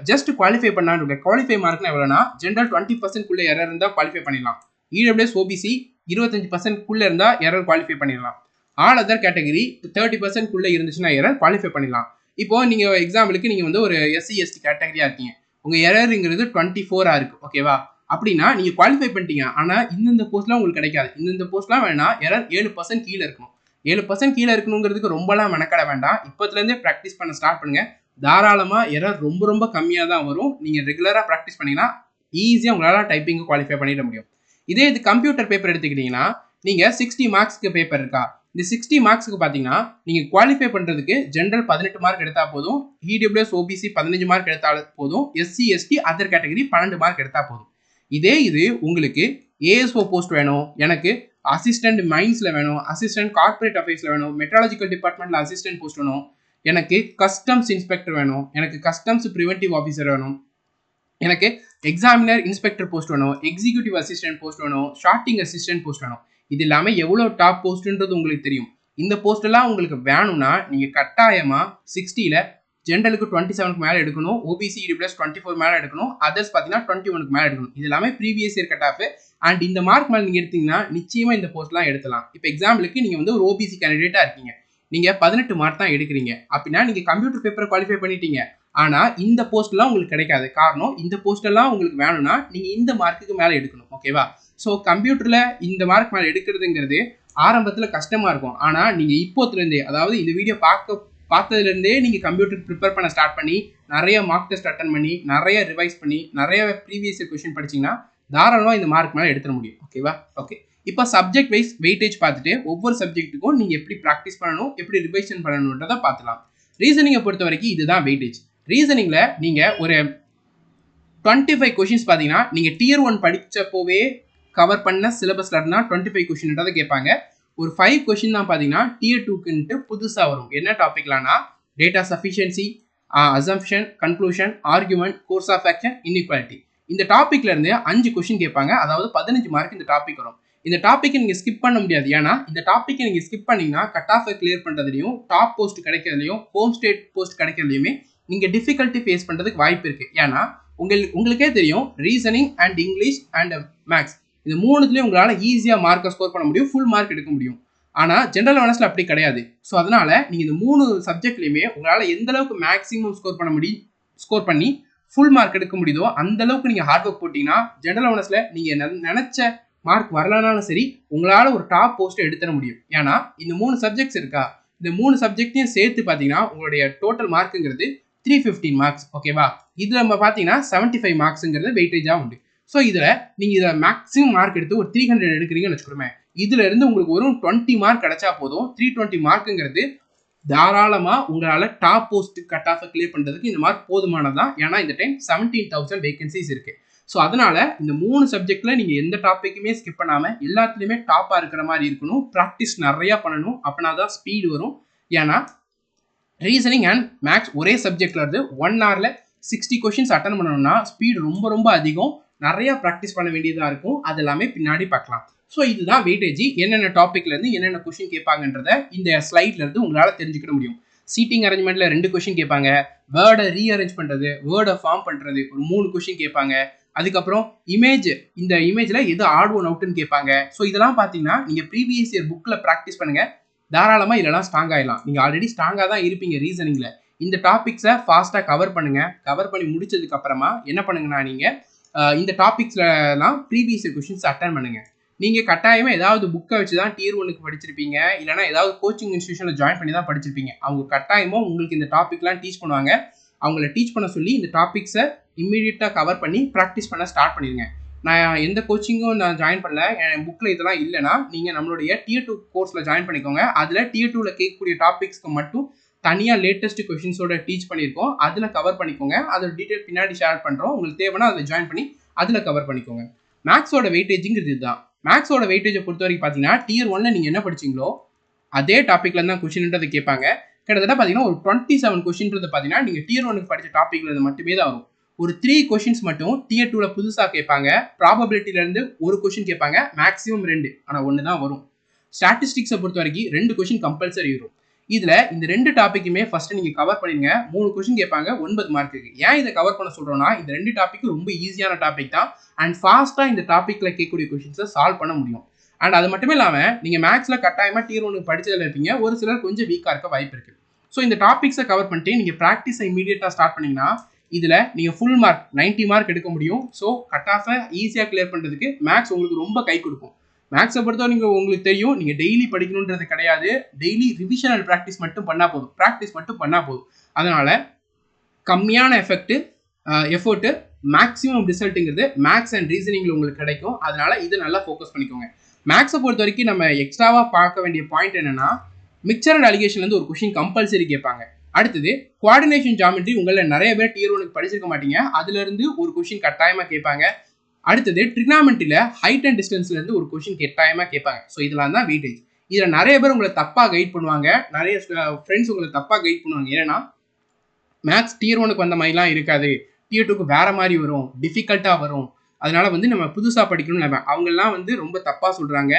ஜஸ்ட் குவாலிஃபை பண்ணான்னு குவாலிஃபை மார்க்னா எவ்வளோனா ஜென்ரல் 20%குள்ளே எரர் இருந்தால் குவாலிஃபை பண்ணிடலாம். EWS OBC 25%குள்ளே இருந்தால் எரர் குவாலிஃபை பண்ணிடலாம். ஆல் அதர் கேட்டகரி 30%குள்ளே இருந்துச்சுன்னா எரர் குவாலிஃபை பண்ணிடலாம். இப்போ நீங்கள் எக்ஸாம்பிளுக்கு நீங்கள் வந்து ஒரு SC ST கேட்டகரியாக இருக்கீங்க, உங்கள் எரருங்கிறது 24 இருக்குது, ஓகேவா? அப்படின்னா நீங்கள் குவாலிஃபை பண்ணிட்டீங்க. ஆனால் இந்த போஸ்ட்லாம் உங்களுக்கு கிடைக்காது. இந்த போஸ்ட்லாம் வேணா எரர் 7% கீழே இருக்கணும். 7% கீழே இருக்கணுங்கிறதுக்கு ரொம்பலாம் மெனக்கட வேண்டாம். இப்போத்துலேருந்தே ப்ராக்டிஸ் பண்ண ஸ்டார்ட் பண்ணுங்க. தாராளமாக எரர் ரொம்ப ரொம்ப கம்மியாக தான் வரும். நீங்கள் ரெகுலராக ப்ராக்டிஸ் பண்ணிங்கன்னா ஈஸியாக உங்களால் டைப்பிங்கை குவாலிஃபை பண்ணிட முடியும். இது கம்ப்யூட்டர் பேப்பர் எடுத்துக்கிட்டிங்கன்னா நீங்கள் 60 மார்க்ஸ்க்கு பேப்பர் இருக்கா? இந்த 60 மார்க்ஸுக்கு பார்த்தீங்கன்னா நீங்கள் குவாலிஃபை பண்ணுறதுக்கு ஜென்ரல் 18 மார்க் எடுத்தால் போதும், EWS OBC 15 மார்க் எடுத்தால் போதும், SC ST other category 12 mark எடுத்தால் போதும். இது உங்களுக்கு ASO போஸ்ட் வேணும், எனக்கு அசிஸ்டன்ட் மைன்ஸில் வேணும், அசிஸ்டன்ட் கார்பரேட் அஃபேர்ஸில் வேணும், மெட்ராலஜிக்கல் டிபார்ட்மெண்ட்டில் அசிஸ்டன்ட் போஸ்ட் வேணும், எனக்கு கஸ்டம்ஸ் இன்ஸ்பெக்டர் வேணும், எனக்கு கஸ்டம்ஸ் ப்ரிவென்டிவ் ஆஃபீஸர் வேணும், எனக்கு எக்ஸாமினர் இன்ஸ்பெக்டர் போஸ்ட் வேணும், எக்ஸிக்யூட்டிவ் அசிஸ்டன்ட் போஸ்ட் வேணும், ஷார்ட்டிங் அசிஸ்டன்ட் போஸ்ட் வேணும். இது இல்லாமல் எவ்வளோ டாப் போஸ்ட்டுன்றது உங்களுக்கு தெரியும். இந்த போஸ்ட்டெல்லாம் உங்களுக்கு வேணும்னா நீங்கள் கட்டாயமாக 60ல் ஜென்ரலுக்கு 27க்கு மேலே எடுக்கணும், OBC EWS 24 மேலே எடுக்கணும், அதர்ஸ் பார்த்தீங்கன்னா 21க்கு மேலே எடுக்கணும். இது எல்லாமே previous year cut off. And இந்த மார்க் மேலே நீங்கள் எடுத்தீங்கன்னா நிச்சயமாக இந்த போஸ்ட்லாம் எடுக்கலாம். இப்போ எக்ஸாம்பிளுக்கு நீங்கள் வந்து ஒரு OBC கேண்டிடேட்டாக இருக்கீங்க, நீங்கள் 18 மார்க் தான் எடுக்கிறீங்க அப்படின்னா நீங்கள் கம்ப்யூட்டர் பேப்பரை குவாலிஃபை பண்ணிட்டீங்க. ஆனால் இந்த போஸ்ட்லாம் உங்களுக்கு கிடைக்காது. காரணம், இந்த போஸ்டெல்லாம் உங்களுக்கு வேணும்னா நீங்கள் இந்த மார்க்குக்கு மேலே எடுக்கணும், ஓகேவா? ஸோ கம்ப்யூட்டரில் இந்த மார்க் மேலே எடுக்கிறதுங்கிறது ஆரம்பத்தில் கஷ்டமாக இருக்கும். ஆனால் நீங்கள் இப்போத்துலேருந்தே, அதாவது இந்த வீடியோ பார்த்ததுலேருந்தே நீங்கள் கம்ப்யூட்டர் ப்ரிப்பேர் பண்ண ஸ்டார்ட் பண்ணி நிறைய மார்க் டெஸ்ட் அட்டன் பண்ணி நிறைய ரிவைஸ் பண்ணி நிறைய ப்ரீவியஸ் கொஸ்டின் படிச்சிங்கன்னா தாராளமாக இந்த மார்க் மேலே எடுத்துட முடியும், ஓகேவா? ஓகே, இப்போ சப்ஜெக்ட் வைஸ் வெயிட்டேஜ் பார்த்துட்டு ஒவ்வொரு சப்ஜெக்ட்டுக்கும் நீங்கள் எப்படி ப்ராக்டிஸ் பண்ணணும், எப்படி ரிவைஷன் பண்ணணுன்றதை பார்த்துலாம். ரீசனிங்கை பொறுத்த வரைக்கும் இதுதான் வெயிட்டேஜ். ரீசனிங்கில் நீங்கள் ஒரு 25 கொஷின்ஸ் பார்த்தீங்கன்னா நீங்கள் Tier 1 படித்தப்போவே கவர் பண்ண சிலபஸில் இருந்தால் 25 கொஷின்ன்றதை கேட்பாங்க. ஒரு 5 கொஷின் தான் பார்த்தீங்கன்னா Tier 2க்குன்ட்டு புதுசாக வரும். என்ன டாபிக்லானா data sufficiency, assumption, conclusion, argument, course of action, inequality. இந்த டாப்பிக்ல இருந்து 5 கொஷின் கேட்பாங்க. அதாவது 15 மார்க் இந்த டாபிக் வரும். இந்த டாப்பிக்கை நீங்கள் ஸ்கிப் பண்ண முடியாது. ஏன்னா இந்த டாப்பிக்கை நீங்கள் ஸ்கிப் பண்ணீங்கன்னா கட் ஆஃபை கிளியர் பண்ணுறதுலையும் டாப் போஸ்ட் கிடைக்கிறதுலையும் ஹோம் ஸ்டேட் போஸ்ட் கிடைக்கிறதுலையுமே நீங்கள் டிஃபிகல்ட்டி ஃபேஸ் பண்ணுறதுக்கு வாய்ப்பு இருக்குது. ஏன்னா உங்களுக்கே தெரியும், reasoning and English and maths இந்த மூணுத்துலேயும் உங்களால் ஈஸியாக மார்க்கை ஸ்கோர் பண்ண முடியும், ஃபுல் மார்க் எடுக்க முடியும். ஆனால் ஜென்ரல் அவேர்னஸில் அப்படி கிடையாது. ஸோ அதனால் நீங்கள் இந்த 3 சப்ஜெக்ட்லையுமே உங்களால் எந்த அளவுக்கு மேக்ஸிமம் ஸ்கோர் பண்ணி ஃபுல் மார்க் எடுக்க முடியுதோ அந்த அளவுக்கு நீங்கள் ஹார்ட் ஒர்க் போட்டிங்கன்னா ஜென்ரல் அவேர்னஸில் நீங்கள் நினச்ச மார்க் வரலனாலும் சரி உங்களால் ஒரு டாப் போஸ்ட்டை எடுத்துட முடியும். ஏன்னா இந்த 3 சப்ஜெக்ட்ஸ் இருக்கா, இந்த 3 சப்ஜெக்டையும் சேர்த்து பார்த்தீங்கன்னா உங்களுடைய டோட்டல் மார்க்குங்கிறது 315 மார்க்ஸ், ஓகேவா? இதில் நம்ம பார்த்தீங்கன்னா 75 மார்க்ஸுங்கிறது வெயிட்டேஜாக உண்டு. ஸோ நீங்கள் மேக்ஸிமம் மார்க் எடுத்து ஒரு 300 எடுக்கிறீங்கன்னு வச்சுக்கோமே, இதுல இருந்து உங்களுக்கு ஒரு 20 மார்க் கிடைச்சா போதும். 320 மார்க்குங்கிறது தாராளமாக உங்களால் டாப் போஸ்ட் கட் ஆஃபை கிளியர் பண்ணுறதுக்கு இந்த மார்க் போதுமானதான். ஏன்னா இந்த டைம் 17,000 வேகன்சிஸ் இருக்குது. ஸோ அதனால் இந்த 3 சப்ஜெக்டில் நீங்கள் எந்த டாப்பிக்குமே ஸ்கிப் பண்ணாமல் எல்லாத்துலேயுமே டாப்பாக இருக்கிற மாதிரி இருக்கணும். ப்ராக்டிஸ் நிறையா பண்ணணும், அப்படின்னா தான் ஸ்பீடு வரும். ஏன்னா ரீசனிங் அண்ட் மேக்ஸ் ஒரே சப்ஜெக்டில் இருந்து 1 ஹவரில் 60 கொஷின்ஸ் அட்டன் பண்ணணும்னா ஸ்பீடு ரொம்ப ரொம்ப அதிகம், நிறையா ப்ராக்டிஸ் பண்ண வேண்டியதாக இருக்கும். அது எல்லாமே பின்னாடி பார்க்கலாம். ஸோ இதுதான் வெயிட்டேஜ். என்னென்ன டாப்பிக்லேருந்து என்னென்ன கொஷின் கேட்பாங்கன்றத இந்த ஸ்லைட்லேருந்து உங்களால் தெரிஞ்சுக்கிட முடியும். சீட்டிங் அரேஞ்ச்மெண்ட்ல 2 கொஸ்டின் கேட்பாங்க. வேர்டை ரீஅரேஞ்ச் பண்றது, வேர்டை ஃபார்ம் பண்றது ஒரு 3 கொஸ்டின் கேட்பாங்க. அதுக்கப்புறம் இமேஜ், இந்த இமேஜ்ல எது ஆட் ஒன் அவுட்னு கேட்பாங்க. ஸோ இதெல்லாம் பார்த்தீங்கன்னா நீங்க ப்ரீவியஸ் இயர் புக்ல ப்ராக்டிஸ் பண்ணுங்க. தாராளமா இதெல்லாம் ஸ்ட்ராங் ஆயிடலாம். நீங்க ஆல்ரெடி ஸ்ட்ராங்கா தான் இருப்பீங்க ரீசனிங்ல. இந்த டாபிக்ஸை ஃபாஸ்டா கவர் பண்ணுங்க. கவர் பண்ணி முடிச்சதுக்கு அப்புறமா என்ன பண்ணுங்கன்னா நீங்க இந்த டாபிக்ஸ்லாம் ப்ரீவியஸ் இயர் கொஸ்டின்ஸ் அட்டன் பண்ணுங்க. நீங்க கட்டாயமா ஏதாவது புக்கை வச்சு தான் டியர் 1க்கு படிச்சிருப்பீங்க. இல்லைனா ஏதாவது கோச்சிங் இன்ஸ்டியூஷன்ல ஜாயின் பண்ணி தான் படிச்சிருப்பீங்க. அவங்க கட்டாயமா உங்களுக்கு இந்த டாபிக்லாம் டீச் பண்ணுவாங்க. அவங்கள டீச் பண்ண சொல்லி இந்த டாபிக்ஸை இம்மீடியட்டாக கவர் பண்ணி ப்ராக்டிஸ் பண்ண ஸ்டார்ட் பண்ணிடுங்க. நான் எந்த கோச்சிங்கும் நான் ஜாயின் பண்ணல, என் புக்கில் இதெல்லாம் இல்லைனா நீங்கள் நம்மளுடைய டியர் 2 கோர்ஸில் ஜாயின் பண்ணிக்கோங்க. அதில் டியர் 2ல் கேட்கக்கூடிய டாபிக்ஸ்க்கு மட்டும் தனியாக லேட்டஸ்ட் கொஷின்ஸோட டீச் பண்ணியிருக்கோம். அதில் கவர் பண்ணிக்கோங்க. அதோட டீட்டெயில் பின்னாடி ஷேர் பண்ணுறோம். உங்களுக்கு தேவைன்னா அதில் ஜாயின் பண்ணி அதில் கவர் பண்ணிக்கோங்க. மேக்ஸோட வெயிட்டேஜுங்கிறது இதுதான். மேக்ஸோட வெயிட்டேஜை பொறுத்த வரைக்கும் பார்த்தீங்கன்னா டியர் 1ல் நீங்கள் என்ன படிச்சிங்களோ அதே டாப்பிக்கில் தான் கொஷின்ன்றது கேட்பாங்க. கிட்டத்தட்ட பார்த்தீங்கன்னா ஒரு 27 கொஷின்றது பார்த்தீங்கன்னா நீங்கள் டியர் 1க்கு படித்த டாப்பிக்கில் இது மட்டுமே தான் வரும். ஒரு 3 கொஷின்ஸ் மட்டும் டியர் 2ல புதுசாக கேட்பாங்க. ப்ராபபிலிட்டிலேருந்து ஒரு கொஷின் கேட்பாங்க, மேக்ஸிமம் 2, ஆனால் 1 தான் வரும். ஸ்டாட்டிஸ்டிக்ஸை பொறுத்த வரைக்கும் 2 கொஷின் கம்பல்சரி வரும். இதில் இந்த 2 டாப்பிக்குமே ஃபர்ஸ்ட் நீங்கள் கவர் பண்ணிடுங்க. 3 கொஷின் கேட்பாங்க, 9 மார்க்குக்கு. ஏன் இதை கவர் பண்ண சொல்கிறோன்னா இந்த 2 டாப்பிக்கும் ரொம்ப ஈஸியான டாபிக் தான். அண்ட் ஃபாஸ்ட்டாக இந்த டாப்பிக்கில் கேட்கக்கூடிய கொஷின்ஸை சால்வ் பண்ண முடியும். அண்ட் அது மட்டுமே இல்லாமல் நீங்கள் மேக்ஸில் கட்டாயமாக டியர் 1க்கு படித்ததில் இருப்பீங்க. ஒரு சிலர் கொஞ்சம் வீக்காக இருக்க வாய்ப்பு இருக்குது. ஸோ இந்த டாபிக்ஸை கவர் பண்ணிட்டு நீங்கள் ப்ராக்டிஸை இமீடியட்டாக ஸ்டார்ட் பண்ணிங்கன்னா இதில் நீங்கள் ஃபுல் மார்க் 90 மார்க் எடுக்க முடியும். ஸோ கட் ஆஃபை ஈஸியாக கிளியர் பண்ணுறதுக்கு மேக்ஸ் உங்களுக்கு ரொம்ப கை கொடுக்கும். மேக்ஸை பொறுத்தவரைக்கும் உங்களுக்கு தெரியும், நீங்கள் டெய்லி படிக்கணுன்றது கிடையாது. டெய்லி ரிவிஷன் அண்ட் ப்ராக்டிஸ் மட்டும் பண்ணால் போதும். அதனால் கம்மியான எஃபர்ட்டு மேக்ஸிமம் ரிசல்ட்டுங்கிறது மேக்ஸ் அண்ட் ரீசனிங்கில் உங்களுக்கு கிடைக்கும். அதனால் இதை நல்லா ஃபோக்கஸ் பண்ணிக்கோங்க. மேக்ஸை பொறுத்த வரைக்கும் நம்ம எக்ஸ்ட்ராவாக பார்க்க வேண்டிய பாயிண்ட் என்னென்னா மிக்சர் அண்ட் அலிகேஷன்லேருந்து ஒரு கொஷின் கம்பல்சரி கேட்பாங்க. அடுத்தது கோஆர்டினேஷன் ஜாமெட்ரி உங்களில் நிறைய பேர் டியர் 1க்கு படிச்சிருக்க மாட்டீங்க. அதுலேருந்து ஒரு கொஷின் கட்டாயமாக கேட்பாங்க. அடுத்தது ட்ரிக்னாமெட்ரியில் ஹைட் அண்ட் டிஸ்டன்ஸ்லேருந்து ஒரு கொஷின் கட்டாயமாக கேட்பாங்க. ஸோ இதெல்லாம் தான் வெயிட்டேஜ். இதில் நிறைய பேர் உங்களை தப்பாக கைட் பண்ணுவாங்க. நிறைய ஃப்ரெண்ட்ஸ் உங்களை தப்பாக கைட் பண்ணுவாங்க. ஏன்னா மேக்ஸ் டியர் 1க்கு வந்த மாதிரிலாம் இருக்காது, டியர் 2க்கு வேறு மாதிரி வரும், டிஃபிகல்ட்டாக வரும். அதனால் நம்ம புதுசாக படிக்கணும்னு அவங்கெல்லாம் ரொம்ப தப்பாக சொல்கிறாங்க.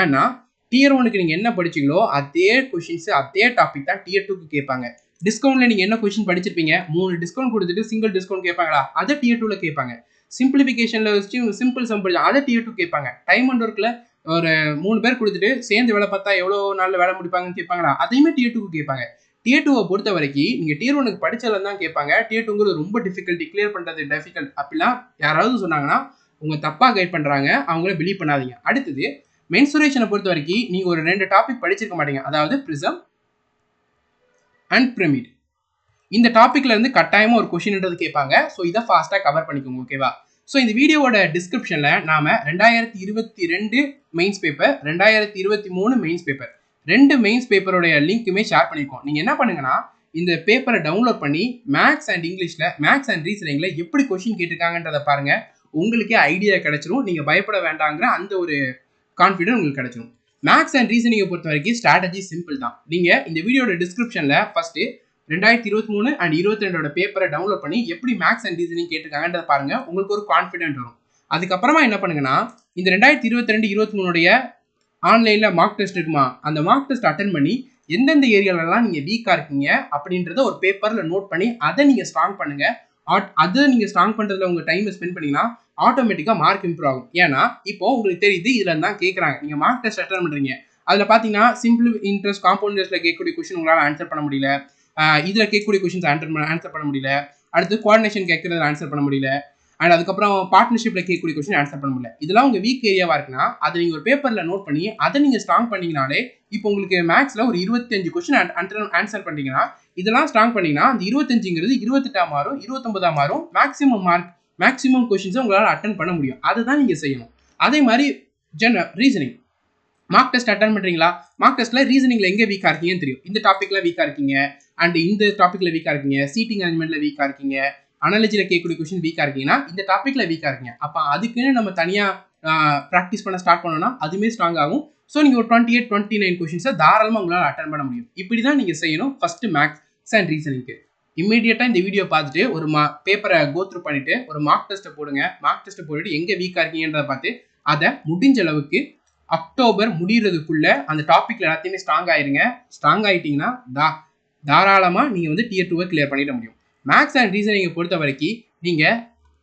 ஏன்னா டியர் 1க்கு நீங்கள் என்ன படிச்சிங்களோ அதே கொஷின்ஸு அதே டாபிக் தான் டியர் 2க்கு கேட்பாங்க. டிஸ்கவுண்ட்டில் நீங்கள் என்ன கொஷின் படிச்சிருப்பீங்க, 3 டிஸ்கவுண்ட் கொடுத்துட்டு சிங்கிள் டிஸ்கவுண்ட் கேட்பாங்களா, அதை டியர் 2ல் கேட்பாங்க. சிம்பிளிஃபிகேஷனில் வச்சு சிம்பிள் சம் படிச்சா அதை டியர் 2 கேட்பாங்க. டைம் அண்ட் ஒர்க்கில் ஒரு 3 பேர் கொடுத்துட்டு சேர்ந்து வேலை பார்த்தா எவ்வளோ நாளில் வேலை முடிப்பாங்கன்னு கேட்பாங்களா, அதையுமே டியர் 2க்கு கேட்பாங்க. டியர் 2வை பொறுத்த வரைக்கும் நீங்கள் டியர் 1க்கு படித்ததில் தான் கேட்பாங்க. டியர் 2ங்கிறது ரொம்ப டிஃபிகல்ட்டி, கிளியர் பண்ணுறது டிஃபிகல்ட் அப்படிலாம் யாராவது சொன்னாங்கன்னா உங்கள் தப்பாக கைட் பண்ணுறாங்க, அவங்கள பிலீவ் பண்ணாதீங்க. அடுத்தது மென்சுரேஷனை பொறுத்த வரைக்கும் நீங்கள் ஒரு 2 டாபிக் படிச்சிருக்க மாட்டீங்க. அதாவது ப்ரிசம் அண்ட் பிரமிட். இந்த டாப்பிக்ல இருந்து கட்டாயமாக ஒரு கொஷின்ன்றது கேட்பாங்க. ஸோ இதை ஃபாஸ்ட்டாக கவர் பண்ணிக்கோங்க. ஓகேவா? ஸோ இந்த வீடியோவோட டிஸ்கிரிப்ஷனில் நாம் 2022 mains paper, 2023 mains paper 2 mains பேப்பரோடைய லிங்க்குமே ஷேர் பண்ணியிருக்கோம். நீங்கள் என்ன பண்ணுங்கன்னா இந்த பேப்பரை டவுன்லோட் பண்ணி மேக்ஸ் அண்ட் இங்கிலீஷில், மேக்ஸ் அண்ட் ரீசனிங்கில் எப்படி கொஷின் கேட்டிருக்காங்கன்றதை பாருங்கள். உங்களுக்கே ஐடியா கிடைச்சிரும். நீங்கள் பயப்பட வேண்டாங்கிற அந்த ஒரு கான்ஃபிடன்ஸ் உங்களுக்கு கிடைச்சிடும். மேக்ஸ் அண்ட் ரீசனிங்கை பொறுத்த வரைக்கும் ஸ்ட்ராட்டஜி சிம்பிள் தான். நீங்கள் இந்த வீடியோட டிஸ்கிரிப்ஷனில் ஃபஸ்ட்டு 2023 அண்ட் 22 பேப்பரை டவுன்லோட் பண்ணி எப்படி மேக்ஸ் அண்ட் ரீசனிங் கேட்டிருக்காங்கன்றத பாருங்கள். உங்களுக்கு ஒரு கான்ஃபிடென்ட் வரும். அதுக்கப்புறமா என்ன பண்ணுங்கன்னா இந்த 2022-23 ஆன்லைனில் மார்க் டெஸ்ட் இருக்குமா, அந்த மார்க் டெஸ்ட் அட்டன் பண்ணி எந்தெந்த ஏரியாலலாம் நீங்கள் வீக்காக இருக்கீங்க அப்படின்றத ஒரு பேப்பரில் நோட் பண்ணி அதை நீங்கள் ஸ்ட்ராங் பண்ணுங்கள். அதை நீங்கள் ஸ்ட்ராங் பண்ணுறதுல உங்கள் டைமை ஸ்பெண்ட் பண்ணிங்கன்னா ஆட்டோமேட்டிக்காக மார்க் இம்ப்ரூவ் ஆகும். ஏன்னா இப்போ உங்களுக்கு தெரியுது இதில் தான் கேட்குறாங்க. நீங்கள் மார்க் டெஸ்ட் அட்டன் பண்ணுறீங்க, அதில் பார்த்தீங்கன்னா சிம்பிள் இன்ட்ரெஸ்ட் காம்பவுண்ட் இன்ட்ரெஸ்ட்டில் கேட்கக்கூடிய கொஷின் உங்களால் ஆன்சர் பண்ண முடியல, இதில் கேட்கக்கூடிய கொஷின்ஸ் ஆன்சர் பண்ண முடியல, அடுத்து கோஆர்டினேஷன் கேட்கறதுல ஆன்சர் பண்ண முடியல, அண்ட் அதுக்கப்புறம் பார்ட்னர்ஷிப்பில் கேட்கக்கூடிய கொஷின் ஆன்சர் பண்ண முடியல. இதெல்லாம் உங்கள் வீக் ஏரியாவாக இருக்குன்னா அதை நீங்கள் ஒரு பேப்பரில் நோட் பண்ணி அதை நீங்கள் ஸ்ட்ராங் பண்ணிங்கனாலே இப்போ உங்களுக்கு மேக்ஸில் ஒரு 25 கொஷின் ஆன்சர் பண்ணிங்கன்னா இதெல்லாம் ஸ்ட்ராங் பண்ணிங்கன்னா அந்த 25ங்கிறது 28 மாறும், 29 மாறும். மேக்ஸிமம் கொஷின்ஸை உங்களால் அட்டன் பண்ண முடியும். அதை தான் நீங்கள் செய்யணும். அதே மாதிரி ரீசனிங் மார்க் டெஸ்ட் அட்டன் பண்ணுறீங்களா, மார்க் டெஸ்ட்டில் ரீசனிங்கில் எங்கே வீக்காக இருக்கீங்கன்னு தெரியும். இந்த டாப்பிக்கில் வீக்காக இருக்கீங்க, அண்ட் இந்த டாப்பிக்கில் வீக்காக இருக்கீங்க, சீட்டிங் அரேஞ்ச்மெண்ட்டில் வீக்காக இருக்கீங்க, அனாலஜியில் கேட்கக்கூடிய கொஷின் வீக்காக இருக்கீங்கன்னா இந்த டாப்பிக்கில் வீக்காக இருக்கீங்க. அப்போ அதுக்குன்னு நம்ம தனியாக ப்ராக்டிஸ் பண்ண ஸ்டார்ட் பண்ணோன்னா அதுவுமே ஸ்ட்ராங் ஆகும். ஸோ நீங்கள் ஒரு 28, 29 கொஷின்ஸை தாராளமாக உங்களால் அட்டன் பண்ண முடியும். இப்படி தான் நீங்கள் செய்யணும் ஃபஸ்ட்டு மேக்ஸ் அண்ட் ரீசனிங்க்கு. இம்மீடியட்டாக இந்த வீடியோ பார்த்துட்டு ஒரு பேப்பரை கோத்ரூ பண்ணிவிட்டு ஒரு மார்க் டெஸ்ட்டை போடுங்க. மார்க் டெஸ்ட்டை போட்டுட்டு எங்கே வீக்காக இருக்கீங்கன்றதை பார்த்து அதை முடிஞ்ச அளவுக்கு அக்டோபர் முடிகிறதுக்குள்ளே அந்த டாப்பிக்கில் எல்லாத்தையுமே ஸ்ட்ராங் ஆயிருங்க. ஸ்ட்ராங் ஆகிட்டிங்கன்னா தாராளமாக நீங்கள் வந்து டியர் 2 கிளியர் பண்ணிட முடியும். மேக்ஸ் அண்ட் ரீசனிங்கை பொறுத்த வரைக்கும் நீங்கள்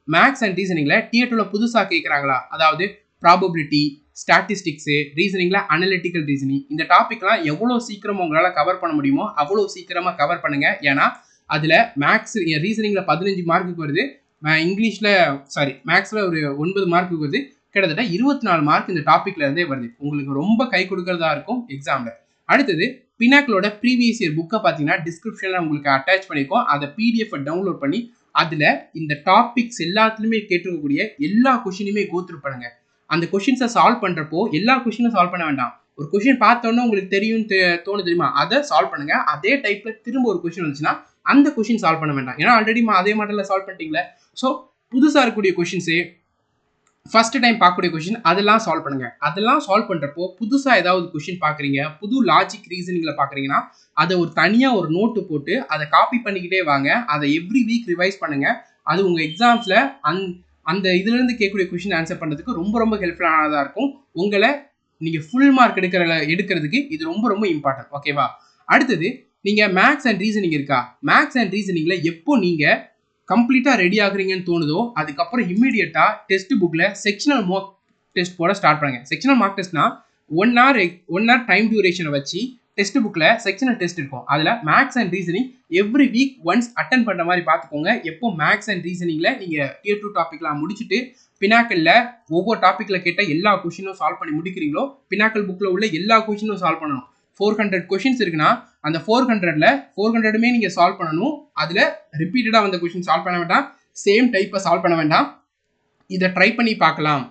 மேக்ஸ் அண்ட் ரீசனிங்கில் டியர் 2ல புதுசாக கேட்குறாங்களா, அதாவது ப்ராபபிலிட்டி, ஸ்டாட்டிஸ்டிக்ஸு, ரீசனிங்கில் அனலிட்டிக்கல் ரீசனிங், இந்த டாப்பிக்லாம் எவ்வளோ சீக்கிரம் உங்களால் கவர் பண்ண முடியுமோ அவ்வளோ சீக்கிரமாக கவர் பண்ணுங்கள். ஏன்னா அதில் மேக்ஸ் ரீசனிங்கில் 15 மார்க்குக்கு வருது, இங்கிலீஷில் மேக்ஸில் ஒரு 9 மார்க்குக்கு வருது, கிட்டத்தட்ட 24 மார்க் இந்த டாப்பிக்ல இருந்தே வருது. உங்களுக்கு ரொம்ப கை கொடுக்கறதா இருக்கும் எக்ஸாம்ல. அடுத்தது பினாக்கிளோட ப்ரீவியஸ் இயர் புக்கை பார்த்தீங்கன்னா டிஸ்கிரிப்ஷனில் உங்களுக்கு அட்டாச் பண்ணியிருக்கோம். அதை PDF டவுன்லோட் பண்ணி அதில் இந்த டாபிக்ஸ் எல்லாத்துலேயுமே கேட்டிருக்கக்கூடிய எல்லா கொஷினுமே கோத்ரூ பண்ணுங்க. அந்த கொஷின்ஸை சால்வ் பண்ணுறப்போ எல்லா கொஷினும் சால்வ் பண்ண வேண்டாம். ஒரு கொஷின் பார்த்தோன்னே உங்களுக்கு தெரியும் தோணு தெரியுமா, அதை சால்வ் பண்ணுங்க. அதே டைப்ல திரும்ப ஒரு கொஷின் வந்துச்சுன்னா அந்த கொஷின் சால்வ் பண்ண வேண்டாம். ஏன்னா ஆல்ரெடி அதே மாடலில் சால்வ் பண்ணிட்டீங்களே. ஸோ புதுசாக இருக்கக்கூடிய கொஷின்ஸு, ஃபர்ஸ்ட் டைம் பார்க்கக்கூடிய கொஷின், அதெல்லாம் சால்வ் பண்ணுங்க. அதெல்லாம் சால்வ் பண்ணுறப்போ புதுசாக ஏதாவது கொஷின் பார்க்குறீங்க, புது லாஜிக் ரீசனிங்கில் பார்க்குறீங்கன்னா அதை ஒரு தனியாக ஒரு நோட்டு போட்டு அதை காப்பி பண்ணிக்கிட்டே வாங்க. அதை எவ்ரி வீக் ரிவைஸ் பண்ணுங்க. அது உங்கள் எக்ஸாம்ஸில் அந்த இதுலேருந்து கேட்கக்கூடிய கொஷின் ஆன்சர் பண்ணுறதுக்கு ரொம்ப ரொம்ப ஹெல்ப்ஃபுல்லானதாக இருக்கும். உங்களை நீங்கள் ஃபுல் மார்க் எடுக்கிறதுக்கு இது ரொம்ப ரொம்ப இம்பார்ட்டன்ட். ஓகேவா? அடுத்தது நீங்கள் மேக்ஸ் அண்ட் ரீசனிங் இருக்கா, மேக்ஸ் அண்ட் ரீசனிங்கில் எப்போ நீங்கள் கம்ப்ளீட்டாக ரெடி ஆகுறீங்கன்னு தோணுதோ அதுக்கப்புறம் இம்மீடியட்டாக டெஸ்ட் புக்கில் செக்ஷனல் மார்க் டெஸ்ட் போட ஸ்டார்ட் பண்ணுங்க. செக்ஷனல் மார்க் டெஸ்ட்னா 1 hour டைம் டியூரேஷனை வச்சு டெஸ்ட் புக்கில் செக்ஷனல் டெஸ்ட் இருக்கும். அதில் maths and reasoning every week once attend பண்ணுற மாதிரி பார்த்துக்கோங்க. எப்போ மேக்ஸ் அண்ட் ரீசனிங்கில் நீங்கள் டியர் 2 டாப்பிக்லாம் முடிச்சுட்டு பினாக்கலில் ஒவ்வொரு டாப்பிக்கில் கேட்ட எல்லா கொஷினும் சால்வ் பண்ணி முடிக்கிறீங்களோ பினாக்கல் புக்கில் உள்ள எல்லா கொஷினும் சால்வ் பண்ணணும். 400 கொஷின்ஸ் இருக்குன்னா அந்த 400ல் 400மே நீங்கள் சால்வ் பண்ணணும். அதில் ரிப்பீட்டடாக வந்த கொஷின் சால்வ் பண்ண வேண்டாம், சேம் டைப்பை சால்வ் பண்ண வேண்டாம். இதை ட்ரை பண்ணி பார்க்கலாம்,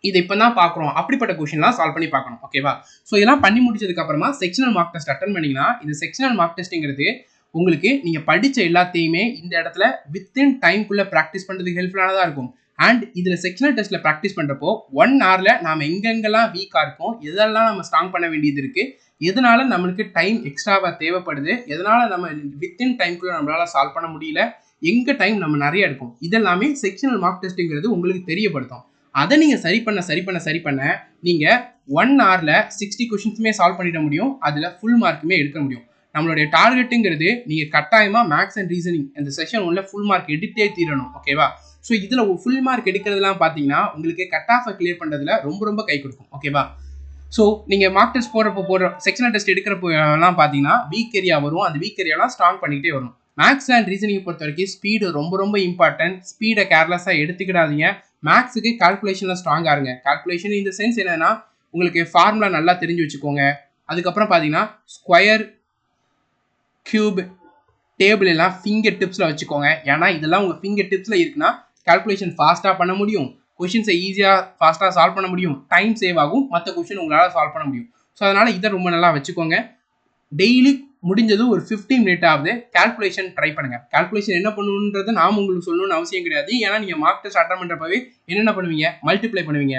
இதை இப்போ தான் பார்க்குறோம், அப்படிப்பட்ட கொஷின்லாம் சால்வ் பண்ணி பார்க்கணும். ஓகேவா? ஸோ இதெல்லாம் பண்ணி முடிச்சதுக்கப்புறமா செக்ஷனல் மார்க் டெஸ்ட் அட்டன் பண்ணிங்கன்னா இந்த செக்ஷனல் மார்க் டெஸ்ட்டுங்கிறது உங்களுக்கு நீங்கள் படித்த எல்லாத்தையுமே இந்த இடத்துல வித்தின் டைம்குள்ளே ப்ராக்டிஸ் பண்ணுறதுக்கு ஹெல்ப்ஃபுல்லானதாக இருக்கும். அண்ட் இதில் செக்ஷனல் டெஸ்ட்டில் ப்ராக்டிஸ் பண்ணுறப்போ 1 hourல நாம் எங்கெங்கெல்லாம் வீக்காக இருக்கோம், எதெல்லாம் நம்ம ஸ்ட்ராங் பண்ண வேண்டியது இருக்குது, எதனால நம்மளுக்கு டைம் எக்ஸ்ட்ராவாக தேவைப்படுது, எதனால நம்ம வித்தின் டைம்குள்ளே நம்மளால் சால்வ் பண்ண முடியல, எங்கே டைம் நம்ம நிறைய இருக்கும், இதெல்லாமே செக்ஷனல் மார்க் டெஸ்ட்டுங்கிறது உங்களுக்கு தெரியப்படுத்தும். அதை நீங்கள் சரி பண்ண நீங்கள் 1 hourல 60 கொஷின்ஸுமே சால்வ் பண்ணிட முடியும். அதில் ஃபுல் மார்க்குமே எடுக்க முடியும். நம்மளுடைய டார்கெட்டுங்கிறது நீங்கள் கட்டாயமாக மேக்ஸ் அண்ட் ரீசனிங் இந்த செஷன் உள்ள ஃபுல் மார்க் எடுத்தே தீரணும். ஓகேவா? ஸோ இதில் ஃபுல் மார்க் எடுக்கிறதுலாம் பார்த்தீங்கன்னா உங்களுக்கு கட் ஆஃபை கிளியர் பண்ணுறதுல ரொம்ப ரொம்ப கை கொடுக்கும். ஓகேவா? ஸோ நீங்கள் மார்க் டெஸ்ட் போடுற செக்ஷனல் டெஸ்ட் எடுக்கிறப்போலாம் பார்த்தீங்கன்னா வீக் ஏரியா வரும். அந்த வீக் ஏரியாலாம் ஸ்ட்ராங் பண்ணிக்கிட்டே வரும். மேக்ஸ் அண்ட் ரீசனிங் பொறுத்த வரைக்கும் ஸ்பீடு ரொம்ப ரொம்ப இம்பார்ட்டன்ட். ஸ்பீடை கேர்லெஸ்ஸாக எடுத்துக்கிடாதீங்க. மேக்ஸுக்கு கால்குலேஷனில் ஸ்ட்ராங்காக இருங்க. கால்குலேஷன் இந்த சென்ஸ் என்னன்னா உங்களுக்கு ஃபார்முலா நல்லா தெரிஞ்சு வச்சுக்கோங்க. அதுக்கப்புறம் பார்த்தீங்கன்னா ஸ்கொயர், கியூப், டேபிள் எல்லாம் ஃபிங்கர் டிப்ஸில் வச்சுக்கோங்க. ஏன்னா இதெல்லாம் உங்கள் ஃபிங்கர் டிப்ஸில் இருக்குன்னா கால்குலேஷன் ஃபாஸ்ட்டாக பண்ண முடியும், கொஷின்ஸை ஈஸியாக ஃபாஸ்ட்டாக சால்வ் பண்ண முடியும், டைம் சேவ் ஆகும், மற்ற கொஷின் உங்களால் சால்வ் பண்ண முடியும். ஸோ அதனால் இதை ரொம்ப நல்லா வச்சுக்கோங்க. டெய்லி முடிஞ்சது ஒரு 15 minute ஆகுது கால்குலேஷன் ட்ரை பண்ணுங்கள். கால்குலேஷன் என்ன பண்ணணுன்றது நான் உங்களுக்கு சொல்லணும்னு அவசியம் கிடையாது. ஏன்னா நீங்கள் மார்க் டெஸ்ட் அட்டன் பண்ணுறப்பவே என்னென்ன பண்ணுவீங்க, மல்டிப்ளை பண்ணுவீங்க,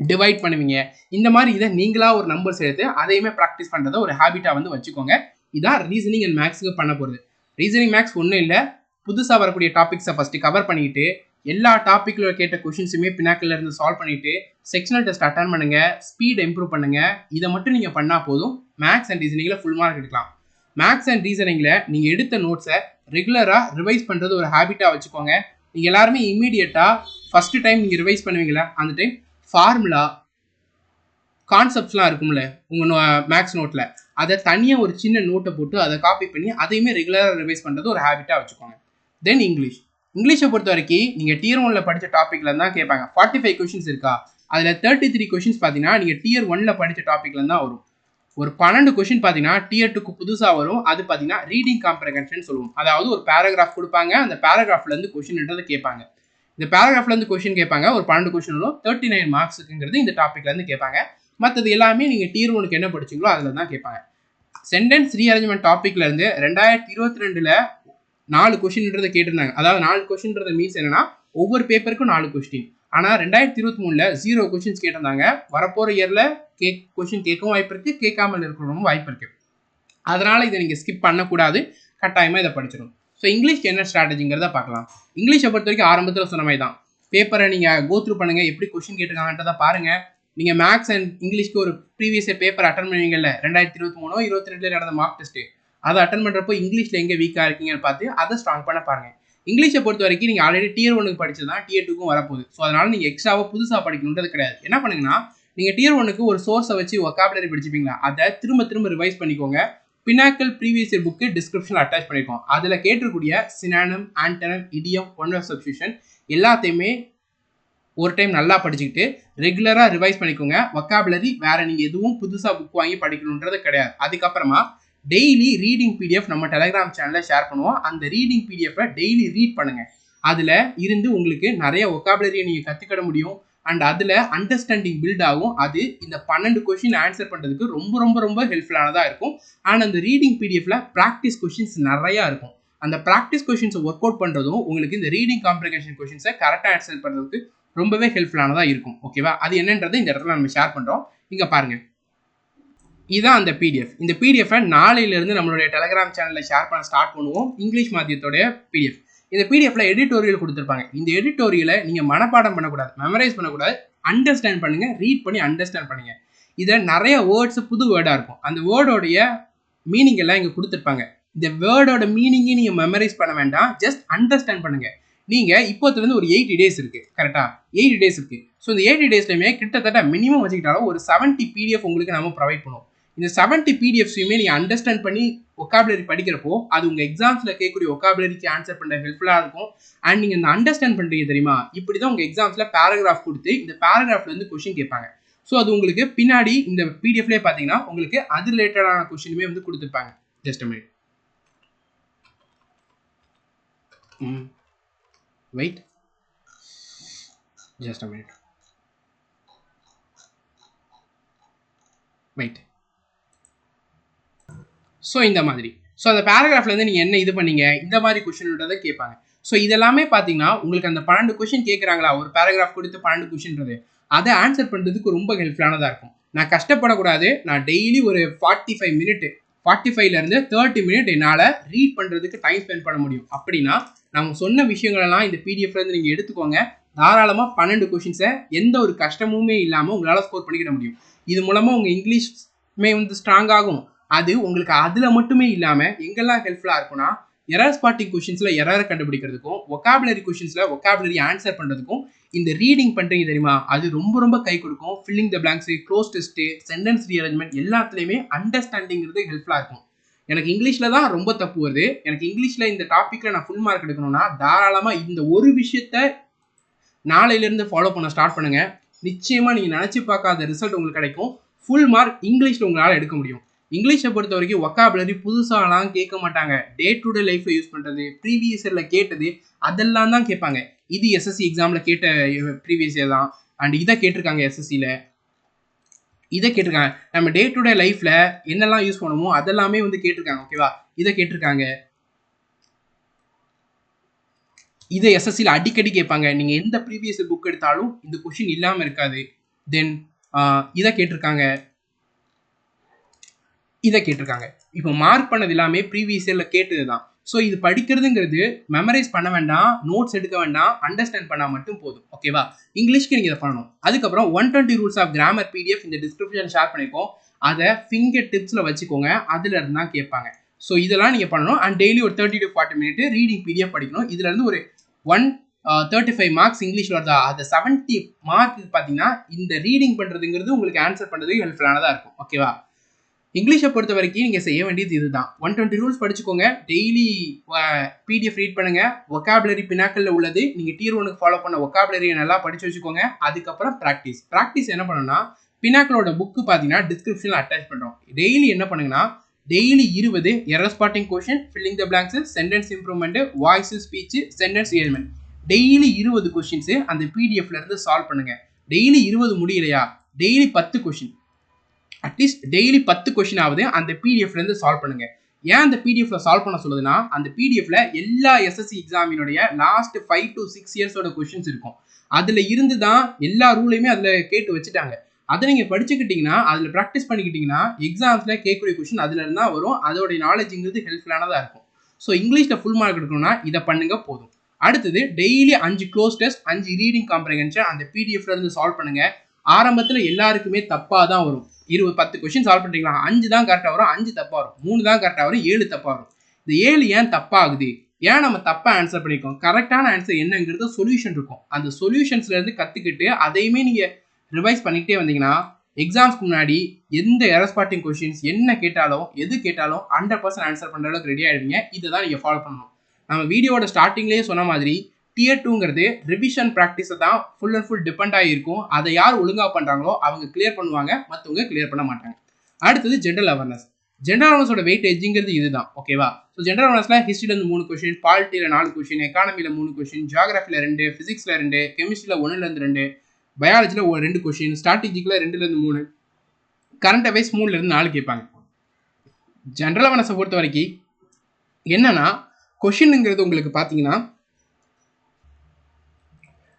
டிவைட் பண்ணுவீங்க. இந்த மாதிரி இதை நீங்களாக ஒரு நம்பர்ஸ் எடுத்து அதையுமே ப்ராக்டிஸ் பண்ணுறதை ஒரு ஹேபிட்டாக வந்து வச்சுக்கோங்க. இதான் ரீசனிங் அண்ட் மேக்ஸுக்கு பண்ண போகிறது. ரீசனிங் மேக்ஸ் ஒன்றும் இல்லை, புதுசாக வரக்கூடிய டாபிக்ஸை ஃபஸ்ட்டு கவர் பண்ணிக்கிட்டு எல்லா டாப்பிக்கில் கேட்ட கொஷின்ஸுமே பினாக்கில் இருந்து சால்வ் பண்ணிவிட்டு செக்ஷனல் டெஸ்ட் அட்டன் பண்ணுங்கள், ஸ்பீட் இம்ப்ரூவ் பண்ணுங்கள். இதை மட்டும் நீங்கள் பண்ணால் போதும், மேக்ஸ் அண்ட் ரீசனிங்கில் ஃபுல் மார்க் எடுக்கலாம். மேக்ஸ் அண்ட் ரீசனிங்கில் நீங்கள் எடுத்த நோட்ஸை ரெகுலராக ரிவைஸ் பண்ணுறது ஒரு ஹேபிட்டாக வச்சுக்கோங்க. நீங்கள் எல்லாருமே இம்மீடியட்டாக ஃபஸ்ட்டு டைம் நீங்கள் ரிவைஸ் பண்ணுவீங்களா, அந்த டைம் ஃபார்முலா கான்செப்ட்ஸ்லாம் இருக்கும்ல உங்கள் மேக்ஸ் நோட்டில், அதை தனியாக ஒரு சின்ன நோட்டை போட்டு அதை காப்பி பண்ணி அதையுமே ரெகுலராக ரிவைஸ் பண்ணுறது ஒரு ஹேபிட்டாக வச்சுக்கோங்க. தென் இங்கிலீஷை பொறுத்த வரைக்கும் நீங்கள் டியர் 1ல் படித்த டாப்பிக்கில் தான் கேட்பாங்க. 45 கொஷின்ஸ் இருக்கா, அதில் 33 கொஷின்ஸ் பார்த்தீங்கன்னா நீங்கள் டியர் 1ல் படித்த டாப்பிக்கில் தான் வரும். ஒரு 12 கொஷின் பார்த்தீங்கன்னா டியர் 2க்கு புதுசாக வரும். அது பார்த்தீங்கன்னா ரீடிங் காம்ப்ரஹென்ஷன் சொல்லுவோம். அதாவது ஒரு பேராகிராஃப் கொடுப்பாங்க, அந்த பேராகிராஃப்லேருந்து கொஷின்ன்றது கேட்பாங்க. இந்த பேராகிராஃப்லேருந்து கொஷின் கேட்பாங்க, ஒரு 12 கொஷின் வரும். 39 மார்க்ஸுங்கிறது இந்த டாப்பிக்லேருந்து கேட்பாங்க. மற்றது எல்லாமே நீங்கள் டியர் 1க்கு என்ன படிச்சிங்களோ அதில் தான் கேட்பாங்க. சென்டென்ஸ் ரீஅரேஞ்ச்மெண்ட் டாப்பிக்லேருந்து 2022ல் 4 கொஷின்ன்றதை கேட்டிருந்தாங்க. அதாவது 4 கொஷின்றது மீன்ஸ் என்னன்னா ஒவ்வொரு பேப்பருக்கும் 4 கொஸ்டின். ஆனால் 2023ல் 0 கொஷின்ஸ் கேட்டிருந்தாங்க. வரப்போகிற இயரில் கொஷின் கேட்கவும் வாய்ப்பு இருக்குது, கேட்காமல் இருக்கிறவங்க வாய்ப்பு இருக்குது. அதனால் இதை நீங்கள் ஸ்கிப் பண்ணக்கூடாது, கட்டாயமாக இதை படிச்சிடும். ஸோ இங்கிலீஷ்க்கு என்ன ஸ்ட்ராட்டஜிங்கிறத பார்க்கலாம். இங்கிலீஷை பொறுத்த வரைக்கும் ஆரம்பத்தில் சொன்ன மாதிரி தான், பேப்பரை நீங்கள் கோத்ரூ பண்ணுங்கள், எப்படி கொஷின் கேட்டிருக்காங்கன்றதை பாருங்கள். நீங்கள் மேக்ஸ் அண்ட் இங்கிலீஷ்க்கு ஒரு ப்ரீவியஸ் பேப்பர் அட்டன் பண்ணுவீங்கல்ல, 2023 22 நடந்த மார்க் டெஸ்ட்டு, அதை அட்டன் பண்ணுறப்போ இங்கிலீஷில் எங்கே வீக்காக இருக்கீங்கன்னு பார்த்து அதை ஸ்ட்ராங் பண்ண பாருங்கள். இங்கிலீஷை பொறுத்த வரைக்கும் நீங்கள் ஆல்ரெடி Tier 1க்கு படிச்சது தான் Tier 2க்கும் வரப்போகுது. ஸோ அதனால் நீங்கள் எக்ஸ்ட்ராவாக புதுசாக படிக்கணுன்றது கிடையாது. என்ன பண்ணுங்கன்னா நீங்கள் Tier 1க்கு ஒரு சோர்ஸை வச்சு ஒக்காபுலரி படிச்சுப்பீங்களா, அதை திரும்ப ரிவைஸ் பண்ணிக்கோங்க. பினாக்கல் ப்ரீவியஸ் இயர் புக்கு டிஸ்கிரிப்ஷனில் அட்டாச் பண்ணியிருக்கோம். அதில் கேட்டிருக்கூடிய synonym, antonym, idiom, one word substitution எல்லாத்தையுமே ஒரு டைம் நல்லா படிச்சுக்கிட்டு ரெகுலராக ரிவைஸ் பண்ணிக்கோங்க. ஒக்காபுலரி வேறு நீங்கள் எதுவும் புதுசாக புக் வாங்கி படிக்கணுன்றது கிடையாது. அதுக்கப்புறமா டெய்லி ரீடிங் பிடிஎஃப் நம்ம டெலிகிராம் சேனலில் ஷேர் பண்ணுவோம். அந்த ரீடிங் பிடிஎஃப்பை டெய்லி ரீட் பண்ணுங்கள். அதில் இருந்து உங்களுக்கு நிறைய ஒக்காபுலரியை நீங்கள் கற்றுக்கிட முடியும். அண்ட் அதில் அண்டர்ஸ்டாண்டிங் பில்ட் ஆகும். அது இந்த 12 கொஷின் ஆன்சர் பண்ணுறதுக்கு ரொம்ப ஹெல்ப்ஃபுல்லானதாக இருக்கும். அண்ட் அந்த ரீடிங் பிடிஎஃப்ல ப்ராக்டிஸ் கொஷின்ஸ் நிறையா இருக்கும். அந்த ப்ராக்டிஸ் கொஷின்ஸை ஒர்க் அவுட் பண்ணுறதும் உங்களுக்கு இந்த ரீடிங் காம்ப்ரிஹென்ஷன் கொஷின்ஸை கரெக்டாக ஆன்சர் பண்ணுறதுக்கு ரொம்பவே ஹெல்ப்ஃபுல்லானதாக இருக்கும். ஓகேவா? அது என்னன்றதை இந்த இடத்துல நம்ம ஷேர் பண்ணுறோம். இங்கே பாருங்கள், இதுதான் அந்த பிடிஎஃப். இந்த பிடிஎஃபை நாளையிலேருந்து நம்மளுடைய டெலிகிராம் சேனலில் ஷேர் பண்ண ஸ்டார்ட் பண்ணுவோம். இங்கிலீஷ் மாத்தியத்தோடைய பிடிஎஃப். இந்த பிடிஎஃப்ல எடிட்டோரியல் கொடுத்துருப்பாங்க. இந்த எடிட்டோரியலை நீங்கள் மனப்பாடம் பண்ணக்கூடாது, மெமரைஸ் பண்ணக்கூடாது, அண்டர்ஸ்டாண்ட் பண்ணுங்கள், ரீட் பண்ணி அண்டர்ஸ்டாண்ட் பண்ணுங்கள். இதில் நிறைய வேர்ட்ஸ் புது வேர்டாக இருக்கும். அந்த வேர்டோடைய மீனிங் எல்லாம் இங்கே கொடுத்துருப்பாங்க. இந்த வேர்டோட மீனிங்கை நீங்கள் மெமரைஸ் பண்ண வேண்டாம், ஜஸ்ட் அண்டர்ஸ்டாண்ட் பண்ணுங்கள். நீங்கள் இப்போத்துலேருந்து ஒரு 80 டேஸ் இருக்குது, கரெக்டாக 80 டேஸ் இருக்குது. ஸோ இந்த 80 டேஸ்லையுமே கிட்டத்தட்ட மினிமம் வச்சுக்கிட்டாலும் ஒரு 70 பிடிஎஃப் உங்களுக்கு நம்ம ப்ரொவைட் பண்ணுவோம். இந்த 70 பிடிஎஃப்ஸையுமே நீங்கள் அண்டர்ஸ்டாண்ட் பண்ணி ஒக்காபுலரி படிக்கிறப்போ அது உங்கள் எக்ஸாம்ஸில் கேட்கக்கூடிய ஒக்காபுலரிக்கு ஆன்சர் பண்ண ஹெல்ப்ஃபுல்லாக இருக்கும். அண்ட் நீங்கள் இந்த அண்டர்ஸ்டாண்ட் பண்ணுறீங்க தெரியுமா, இப்படி தான் உங்கள் எக்ஸாம்ஸில் பேராகிராஃப் கொடுத்து இந்த பேராகிராஃப்லேருந்து கொஷின் கேட்பாங்க. ஸோ அது உங்களுக்கு பின்னாடி இந்த பிடிஎஃப்லேயே பார்த்தீங்கன்னா உங்களுக்கு அது ரிலேட்டடான கொஷினுமே வந்து கொடுத்துருப்பாங்க. Just a minute, wait, just a minute, wait. So இந்த மாதிரி அந்த பேராகிராஃப்லேருந்து நீங்கள் என்ன இது பண்ணீங்க, இந்த மாதிரி கொஷின்ன்றதை கேட்பாங்க. ஸோ இதெல்லாமே பார்த்தீங்கன்னா உங்களுக்கு அந்த 12 கொஷின் கேட்குறாங்களா, ஒரு பேராகிராஃப் கொடுத்து 12 கொஷின்றது அதை ஆன்சர் பண்ணுறதுக்கு ரொம்ப ஹெல்ப்ஃபுல்லானதாக இருக்கும். நான் கஷ்டப்படக்கூடாது, நான் டெய்லி ஒரு 45 மினிட் 45லேருந்து 30 மினிட் என்னால் ரீட் பண்ணுறதுக்கு டைம் ஸ்பெண்ட் பண்ண முடியும். அப்படின்னா நம்ம சொன்ன விஷயங்களெல்லாம் இந்த பிடிஎஃப்லேருந்து நீங்கள் எடுத்துக்கோங்க. தாராளமாக 12 கொஷின்ஸை எந்த ஒரு கஷ்டமுமே இல்லாமல் உங்களால் ஸ்கோர் பண்ணிக்கிட முடியும். இது மூலமாக உங்கள் இங்கிலீஷ்மே வந்து ஸ்ட்ராங் ஆகும். அது உங்களுக்கு அதில் மட்டுமே இல்லாமல் எங்கெல்லாம் ஹெல்ப்ஃபுல்லாக இருக்கும்னா, எரர் ஸ்பாட்டிங் கொஷின்ஸில் எரரை கண்டுபிடிக்கிறதுக்கும், ஒக்காபுலரி கொஷின்ஸில் ஒக்காபுலரி ஆன்சர் பண்ணுறதுக்கும் இந்த ரீடிங் பண்ணுறீங்க தெரியுமா, அது ரொம்ப கை கொடுக்கும். Filling the blanks, cloze test, sentence rearrangement எல்லாத்துலேயுமே அண்டர்ஸ்டாண்டிங்கிறது ஹெல்ப்ஃபுல்லாக இருக்கும். எனக்கு இங்கிலீஷில் தான் ரொம்ப தப்பு வருது. எனக்கு இங்கிலீஷில் இந்த டாப்பிக்கில் நான் ஃபுல் மார்க் எடுக்கணும்னா தாராளமாக இந்த ஒரு விஷயத்தை நாளையிலேருந்து ஃபாலோ பண்ண ஸ்டார்ட் பண்ணுங்கள். நிச்சயமாக நீங்கள் நினச்சி பார்க்காத ரிசல்ட் உங்களுக்கு கிடைக்கும். ஃபுல் மார்க் இங்கிலீஷில் உங்களால் எடுக்க முடியும். இங்கிலீஷை பொறுத்த வரைக்கும் ஒக்காபுலரி புதுசாலாம் கேட்க மாட்டாங்க. டே டு டே லைஃப்பில் யூஸ் பண்ணுறது, ப்ரீவியஸ் இயரில் கேட்டது அதெல்லாம் தான் கேட்பாங்க. இது எஸ்எஸ்சி எக்ஸாமில் கேட்ட ப்ரீவியஸ் இயர் தான். அண்ட் இதை கேட்டிருக்காங்க, எஸ்எஸ்சியில் இதை கேட்டிருக்காங்க. நம்ம டே டு டே லைஃப்பில் என்னெல்லாம் யூஸ் பண்ணுமோ அதெல்லாமே வந்து கேட்டிருக்காங்க. ஓகேவா? இதை கேட்டிருக்காங்க. இதை எஸ்எஸ்சியில் அடிக்கடி கேட்பாங்க. நீங்கள் எந்த ப்ரீவியஸ் இயர் புக் எடுத்தாலும் இந்த கொஷின் இல்லாமல் இருக்காது. தென் இதை கேட்டிருக்காங்க, இதை கேட்டிருக்காங்க. இப்போ மார்க் பண்ணது எல்லாமே ப்ரீவியஸ் இயரில் கேட்டது தான். ஸோ இது படிக்கிறதுங்கிறது மெமரைஸ் பண்ண வேண்டாம், நோட்ஸ் எடுக்க வேண்டாம், அண்டர்ஸ்டாண்ட் பண்ணால் மட்டும் போதும். ஓகேவா? இங்கிலீஷ்க்கு நீங்கள் இதை பண்ணணும். அதுக்கப்புறம் 120 ரூல்ஸ் ஆஃப் கிராமர் பிடிஎஃப் இந்த டிஸ்கிரிப்ஷன் ஷேர் பண்ணியிருக்கோம். அதை ஃபிங்கர் டிப்ஸில் வச்சுக்கோங்க. அதில் இருந்து தான் கேட்பாங்க. ஸோ இதெல்லாம் நீங்கள் பண்ணணும். அண்ட் டெய்லி ஒரு 30 to 40 மினிட் ரீடிங் பிடிஎஃப் படிக்கணும். இதுலேருந்து ஒரு 135 மார்க்ஸ் இங்கிலீஷ் வருதா, அது 70 மார்க் பார்த்தீங்கன்னா இந்த ரீடிங் பண்ணுறதுங்கிறது உங்களுக்கு ஆன்சர் பண்ணுறதுக்கு ஹெல்ப்ஃபுல்லானதாக இருக்கும். ஓகேவா? இங்கிலீஷை பொறுத்த வரைக்கும் நீங்கள் செய்ய வேண்டியது இதுதான். 120 ரூல்ஸ் படிச்சுக்கோங்க. டெய்லி பிடிஎஃப் ரீட் பண்ணுங்க. ஒக்காபுலரி பினாக்கல்ல உள்ளது. நீங்கள் Tier 1க்கு ஃபாலோ பண்ண ஒக்காபுலரியை நல்லா படிச்சு வச்சுக்கோங்க. அதுக்கப்புறம் ப்ராக்டிஸ் என்ன பண்ணணும்னா, பினாக்கலோட புக்கு பார்த்தீங்கன்னா டிஸ்கிரிப்ஷனில் அட்டாச் பண்ணுறோம். டெய்லி என்ன பண்ணுங்கன்னா, daily 20 error spotting question, filling the blanks, sentence improvement, voice speech, sentence rearrangement, daily 20 questions அந்த பிடிஎஃப்ல இருந்து சால்வ் பண்ணுங்க. டெய்லி 20 முடியலையா, daily 10 question, at least daily 10 question ஆகுது அந்த பிடிஎஃப்ல இருந்து சால்வ் பண்ணுங்க. ஏன் அந்த பிடிஎஃப்ல சால்வ் பண்ண சொல்லுதுன்னா, அந்த பிடிஎஃப்ல எல்லா எஸ்எஸ்சி எக்ஸாமினுடைய லாஸ்ட் 5 to 6 இயர்ஸோட கொஷின்ஸ் இருக்கும். அதுல இருந்து தான் எல்லா ரூலையுமே அதுல கேட்டு வச்சுட்டாங்க. அதை நீங்க படிச்சுக்கிட்டீங்கன்னா, அதுல ப்ராக்டிஸ் பண்ணிக்கிட்டீங்கன்னா, எக்ஸாம்ஸ்ல கேட்கக்கூடிய கொஷின் அதுல இருந்தா வரும். அதோட நாலேஜ்ங்கிறது ஹெல்ப்ஃபுல்லானதா இருக்கும். ஸோ இங்கிலீஷ்ல ஃபுல் மார்க் எடுக்கணும்னா இதை பண்ணுங்க போதும். அடுத்தது daily 5 close test, 5 reading comprehension அந்த பிடிஎஃப்ல இருந்து சால்வ் பண்ணுங்க. ஆரம்பத்தில் எல்லாருக்குமே தப்பாக தான் வரும். 10 கொஸ்டின் சால்வ் பண்ணுறீங்களா, 5 தான் கரெக்டாக வரும், 5 தப்பாக வரும், 3 தான் கரெக்டாக வரும், 7 தப்பாக வரும். இந்த 7 ஏன் தப்பாகுது, ஏன் நம்ம தப்பாக ஆன்சர் பண்ணியிருக்கோம், கரெக்டான ஆன்சர் என்னங்கிறது சொல்யூஷன் இருக்கும். அந்த சொல்யூஷன்ஸ்லேருந்து கற்றுக்கிட்டு அதையுமே நீங்கள் ரிவைஸ் பண்ணிக்கிட்டே வந்தீங்கன்னா எக்ஸாம்ஸ்க்கு முன்னாடி எந்த எரர் ஸ்பாட்டிங் கொஸ்டின்ஸ் என்ன கேட்டாலும் எது கேட்டாலும் 100% ஆன்சர் பண்ணுற அளவுக்கு ரெடி ஆகிடுவீங்க. இதை தான் நீங்கள் ஃபாலோ பண்ணணும். நம்ம வீடியோட ஸ்டார்டிங்லேயே சொன்ன மாதிரி Tier 2ங்கிறது ரிவிஷன் ப்ராக்டிஸை தான் ஃபுல் அண்ட் ஃபுல் டிபெண்ட் ஆகிருக்கும். அதை யார் ஒழுங்காக பண்ணுறாங்களோ அவங்க கிளியர் பண்ணுவாங்க, மற்றவங்க கிளியர் பண்ண மாட்டாங்க. அடுத்தது ஜென்ரல் அவேர்னஸ். ஜென்ரல் அவேர்னஸோட வெயிட்டேஜ்ங்கிறது இதுதான், ஓகேவா? ஸோ ஜென்ரல் அவேர்னஸில் ஹிஸ்ட்ரியிலேருந்து 3 கொஸ்டின், பாலிட்டியில் 4 கொஸ்டின், எக்கானமியில் 3 கொஸ்டின், ஜியாகிரஃபியில் 2, ஃபிசிக்ஸில் 2, கெமிஸ்ட்ரியில் 1லேருந்து 2, பயாலஜியில் 2 கொஸ்டின், ஸ்ட்ராட்டஜிக்கில் 2லேருந்து 3, கரண்ட் அஃபேர்ஸ் 3லேருந்து 4 கேட்பாங்க. ஜென்ரல் அவேர்னஸை பொறுத்த வரைக்கும் என்னன்னா கொஸ்டின்ங்கிறது உங்களுக்கு பார்த்தீங்கன்னா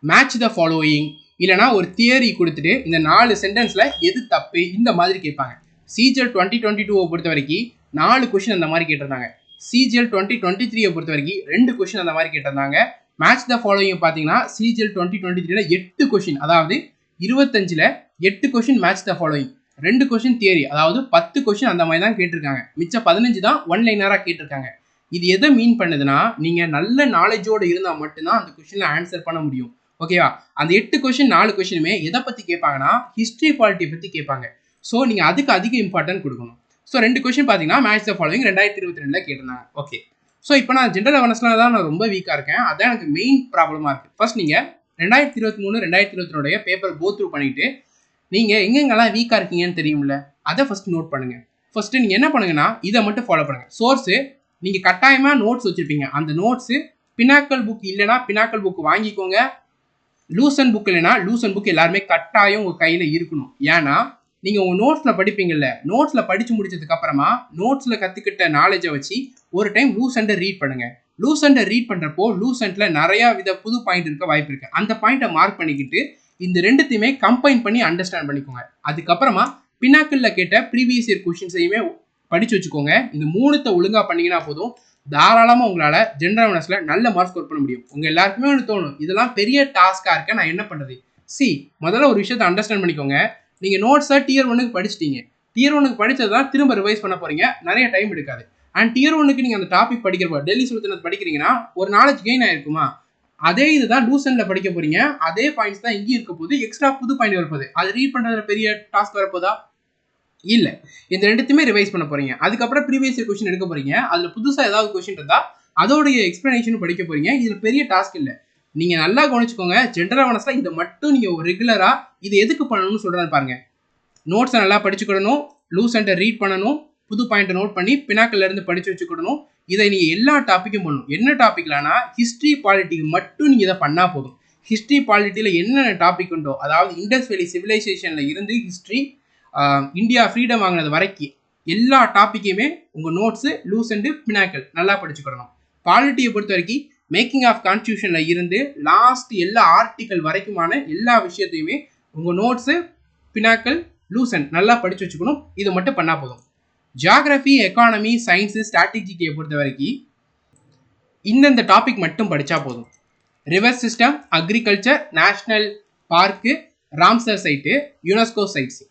மேட்ச் த ஃபாலோயிங், இல்லைனா ஒரு தியரி கொடுத்துட்டு இந்த 4 சென்டென்ஸில் எது தப்பு இந்த மாதிரி கேட்பாங்க. சிஜிஎல் 2022 பொறுத்த வரைக்கும் 4 கொஸ்டின் அந்த மாதிரி கேட்டிருந்தாங்க. சிஜிஎல் 2023 பொறுத்த வரைக்கும் 2 கொஸ்டின் அந்த மாதிரி கேட்டிருந்தாங்க. மேட்ச் த ஃபாலோயிங் பார்த்தீங்கன்னா சிஜிஎல் 2023 8 கொஸ்டின், அதாவது 25ல் 8 question match the following, 2 question theory, அதாவது 10 கொஸ்டின் அந்த மாதிரி தான் கேட்டிருக்காங்க. மிச்சம் 15 தான் ஒன் லைனராக கேட்டிருக்காங்க. இது எதை மீன் பண்ணுதுன்னா, நீங்கள் நல்ல நாலேஜோடு இருந்தால் மட்டும்தான் அந்த கொஸ்டினில் ஆன்சர் பண்ண முடியும், ஓகேவா? அந்த 8 கொஸ்டின் 4 கொஸ்டினுமே எதை பற்றி கேட்பாங்கன்னா ஹிஸ்ட்ரி பாலிட்டியை பற்றி கேட்பாங்க. ஸோ நீங்கள் அதுக்கு அதிக இம்பார்ட்டன்ட் கொடுக்கணும். ஸோ 2 கொஸ்டின் பார்த்தீங்கன்னா மேட்ச் த ஃபாலோயிங் 2022 கேட்டிருந்தாங்க. ஓகே, ஸோ இப்போ நான் ஜென்ரல் அவேர்னஸ்ல தான் நான் ரொம்ப வீக்காக இருக்கேன். அதான் எனக்கு மெயின் ப்ராப்ளமாக இருக்குது. ஃபர்ஸ்ட் நீங்கள் 2023 2022 பேப்பர் கோ த்ரூ பண்ணிவிட்டு நீங்கள் எங்கெங்கெல்லாம் வீக்காக இருக்கீங்கன்னு தெரியும்ல, அதை ஃபர்ஸ்ட் நோட் பண்ணுங்கள். ஃபர்ஸ்ட்டு நீங்கள் என்ன பண்ணுங்கன்னா இதை மட்டும் ஃபாலோ பண்ணுங்கள். சோர்ஸு நீங்கள் கட்டாயமாக நோட்ஸ் வச்சுருப்பீங்க. அந்த நோட்ஸு பினாக்கல் புக் இல்லைனா பினாக்கல் புக் வாங்கிக்கோங்க. லூசன் புக் இல்லைனா லூசன் புக் எல்லாருமே கட்டாயம் உங்கள் கையில் இருக்கணும். ஏன்னா நீங்கள் உங்கள் நோட்ஸில் படிப்பீங்கல்ல, நோட்ஸில் படித்து முடிச்சதுக்கப்புறமா நோட்ஸில் கற்றுக்கிட்ட நாலேஜை வச்சு ஒரு டைம் லூசன்ட்டை ரீட் பண்ணுங்கள். லூசன்ட்டை ரீட் பண்ணுறப்போ லூசன்ட்டில் நிறையா புது பாயிண்ட் இருக்க வாய்ப்பு இருக்குது. அந்த பாயிண்ட்டை மார்க் பண்ணிக்கிட்டு இந்த ரெண்டுத்தையுமே கம்பைன் பண்ணி அண்டர்ஸ்டாண்ட் பண்ணிக்கோங்க. அதுக்கப்புறமா பினாக்கிளில் கேட்ட ப்ரீவியஸ் இயர் கொஸ்டின்ஸையுமே படித்து வச்சுக்கோங்க. இந்த 3த்தை ஒழுங்காக பண்ணிங்கன்னா போதும், தாராளமாக உங்களால் ஜென்ரல் அவேர்னஸில் நல்ல மார்க் ஸ்கோர் பண்ண முடியும். உங்கள் எல்லாருக்குமே ஒன்று தோணும், இதெல்லாம் பெரிய டாஸ்க்காக இருக்க, நான் என்ன பண்ணுறது? முதல்ல ஒரு விஷயத்தை அண்டர்ஸ்டாண்ட் பண்ணிக்கோங்க. நீங்கள் நோட்ஸை Tier 1க்கு படிச்சிட்டீங்க. Tier 1க்கு படித்தது தான் திரும்ப ரிவைஸ் பண்ண போகிறீங்க, நிறைய டைம் எடுக்காது. அண்ட் Tier 1க்கு நீங்கள் அந்த டாபிக் படிக்கிறப்போ டெல்லி சுல்தானத் படிக்கிறீங்கன்னா ஒரு நாலேஜ் கெயின் ஆயிருக்குமா? அதே இதுதான் லூசனில் படிக்க போகிறீங்க, அதே பாயிண்ட்ஸ் தான் இங்கேயும் இருக்க போது, எக்ஸ்ட்ரா புது பாயிண்ட் வரப்போகுது. அது ரீட் பண்ணுறதுல பெரிய டாஸ்க் வரப்போதா? இல்லை. இந்த ரெண்டுத்தையுமே ரிவைஸ் பண்ண போகிறீங்க. அதுக்கப்புறம் ப்ரீவியஸ் இயர் கொஸ்டின் எடுக்க போகிறீங்க. அதில் புதுசாக ஏதாவது கொஸ்டின் இருந்தால் அதோடைய எக்ஸ்ப்ளனேஷனும் படிக்க போகிறீங்க. இதில் பெரிய டாஸ்க் இல்லை. நீங்கள் நல்லா கவனிச்சுக்கோங்க. ஜென்ரல் அவேர்னஸில் இதை மட்டும் நீங்கள் ரெகுலராக இது எதுக்கு பண்ணணும்னு சொல்கிறேன்னு பாருங்கள். நோட்ஸை நல்லா படிச்சுக்கிடணும், லூசன்ட்டை ரீட் பண்ணணும், புது பாயிண்ட்டை நோட் பண்ணி பினாக்கிலேருந்து படித்து வச்சுக்கிடணும். இதை நீங்கள் எல்லா டாப்பிக்கும் பண்ணணும். என்ன டாப்பிக்லானா ஹிஸ்ட்ரி பாலிட்டிக்கு மட்டும் நீங்கள் இதை பண்ணால் போதும். ஹிஸ்ட்ரி பாலிட்டியில் என்னென்ன டாபிக் உண்டோ, அதாவது இண்டஸ் வேலி சிவிலைசேஷனில் இருந்து ஹிஸ்ட்ரி, இந்தியா ஃப்ரீடம் வாங்கினது வரைக்கும் எல்லா டாப்பிக்கையுமே உங்கள் நோட்ஸு லூசன்ட்டு பினாக்கிள் நல்லா படிச்சுக்கிடணும். பாலிட்டியை பொறுத்த வரைக்கும் மேக்கிங் ஆஃப் கான்ஸ்டியூஷனில் இருந்து லாஸ்ட் எல்லா ஆர்டிக்கல் வரைக்குமான எல்லா விஷயத்தையுமே உங்கள் நோட்ஸு பினாக்கிள் லூசன் நல்லா படித்து வச்சுக்கணும். இதை மட்டும் பண்ணால் போதும். ஜியாகிரஃபி, எக்கானமி, சயின்ஸு, ஸ்ட்ராட்டஜிக்கியை பொறுத்த வரைக்கும் இந்தந்த டாபிக் மட்டும் படித்தா போதும். River system, agriculture, national park, Ramsar site, UNESCO sites,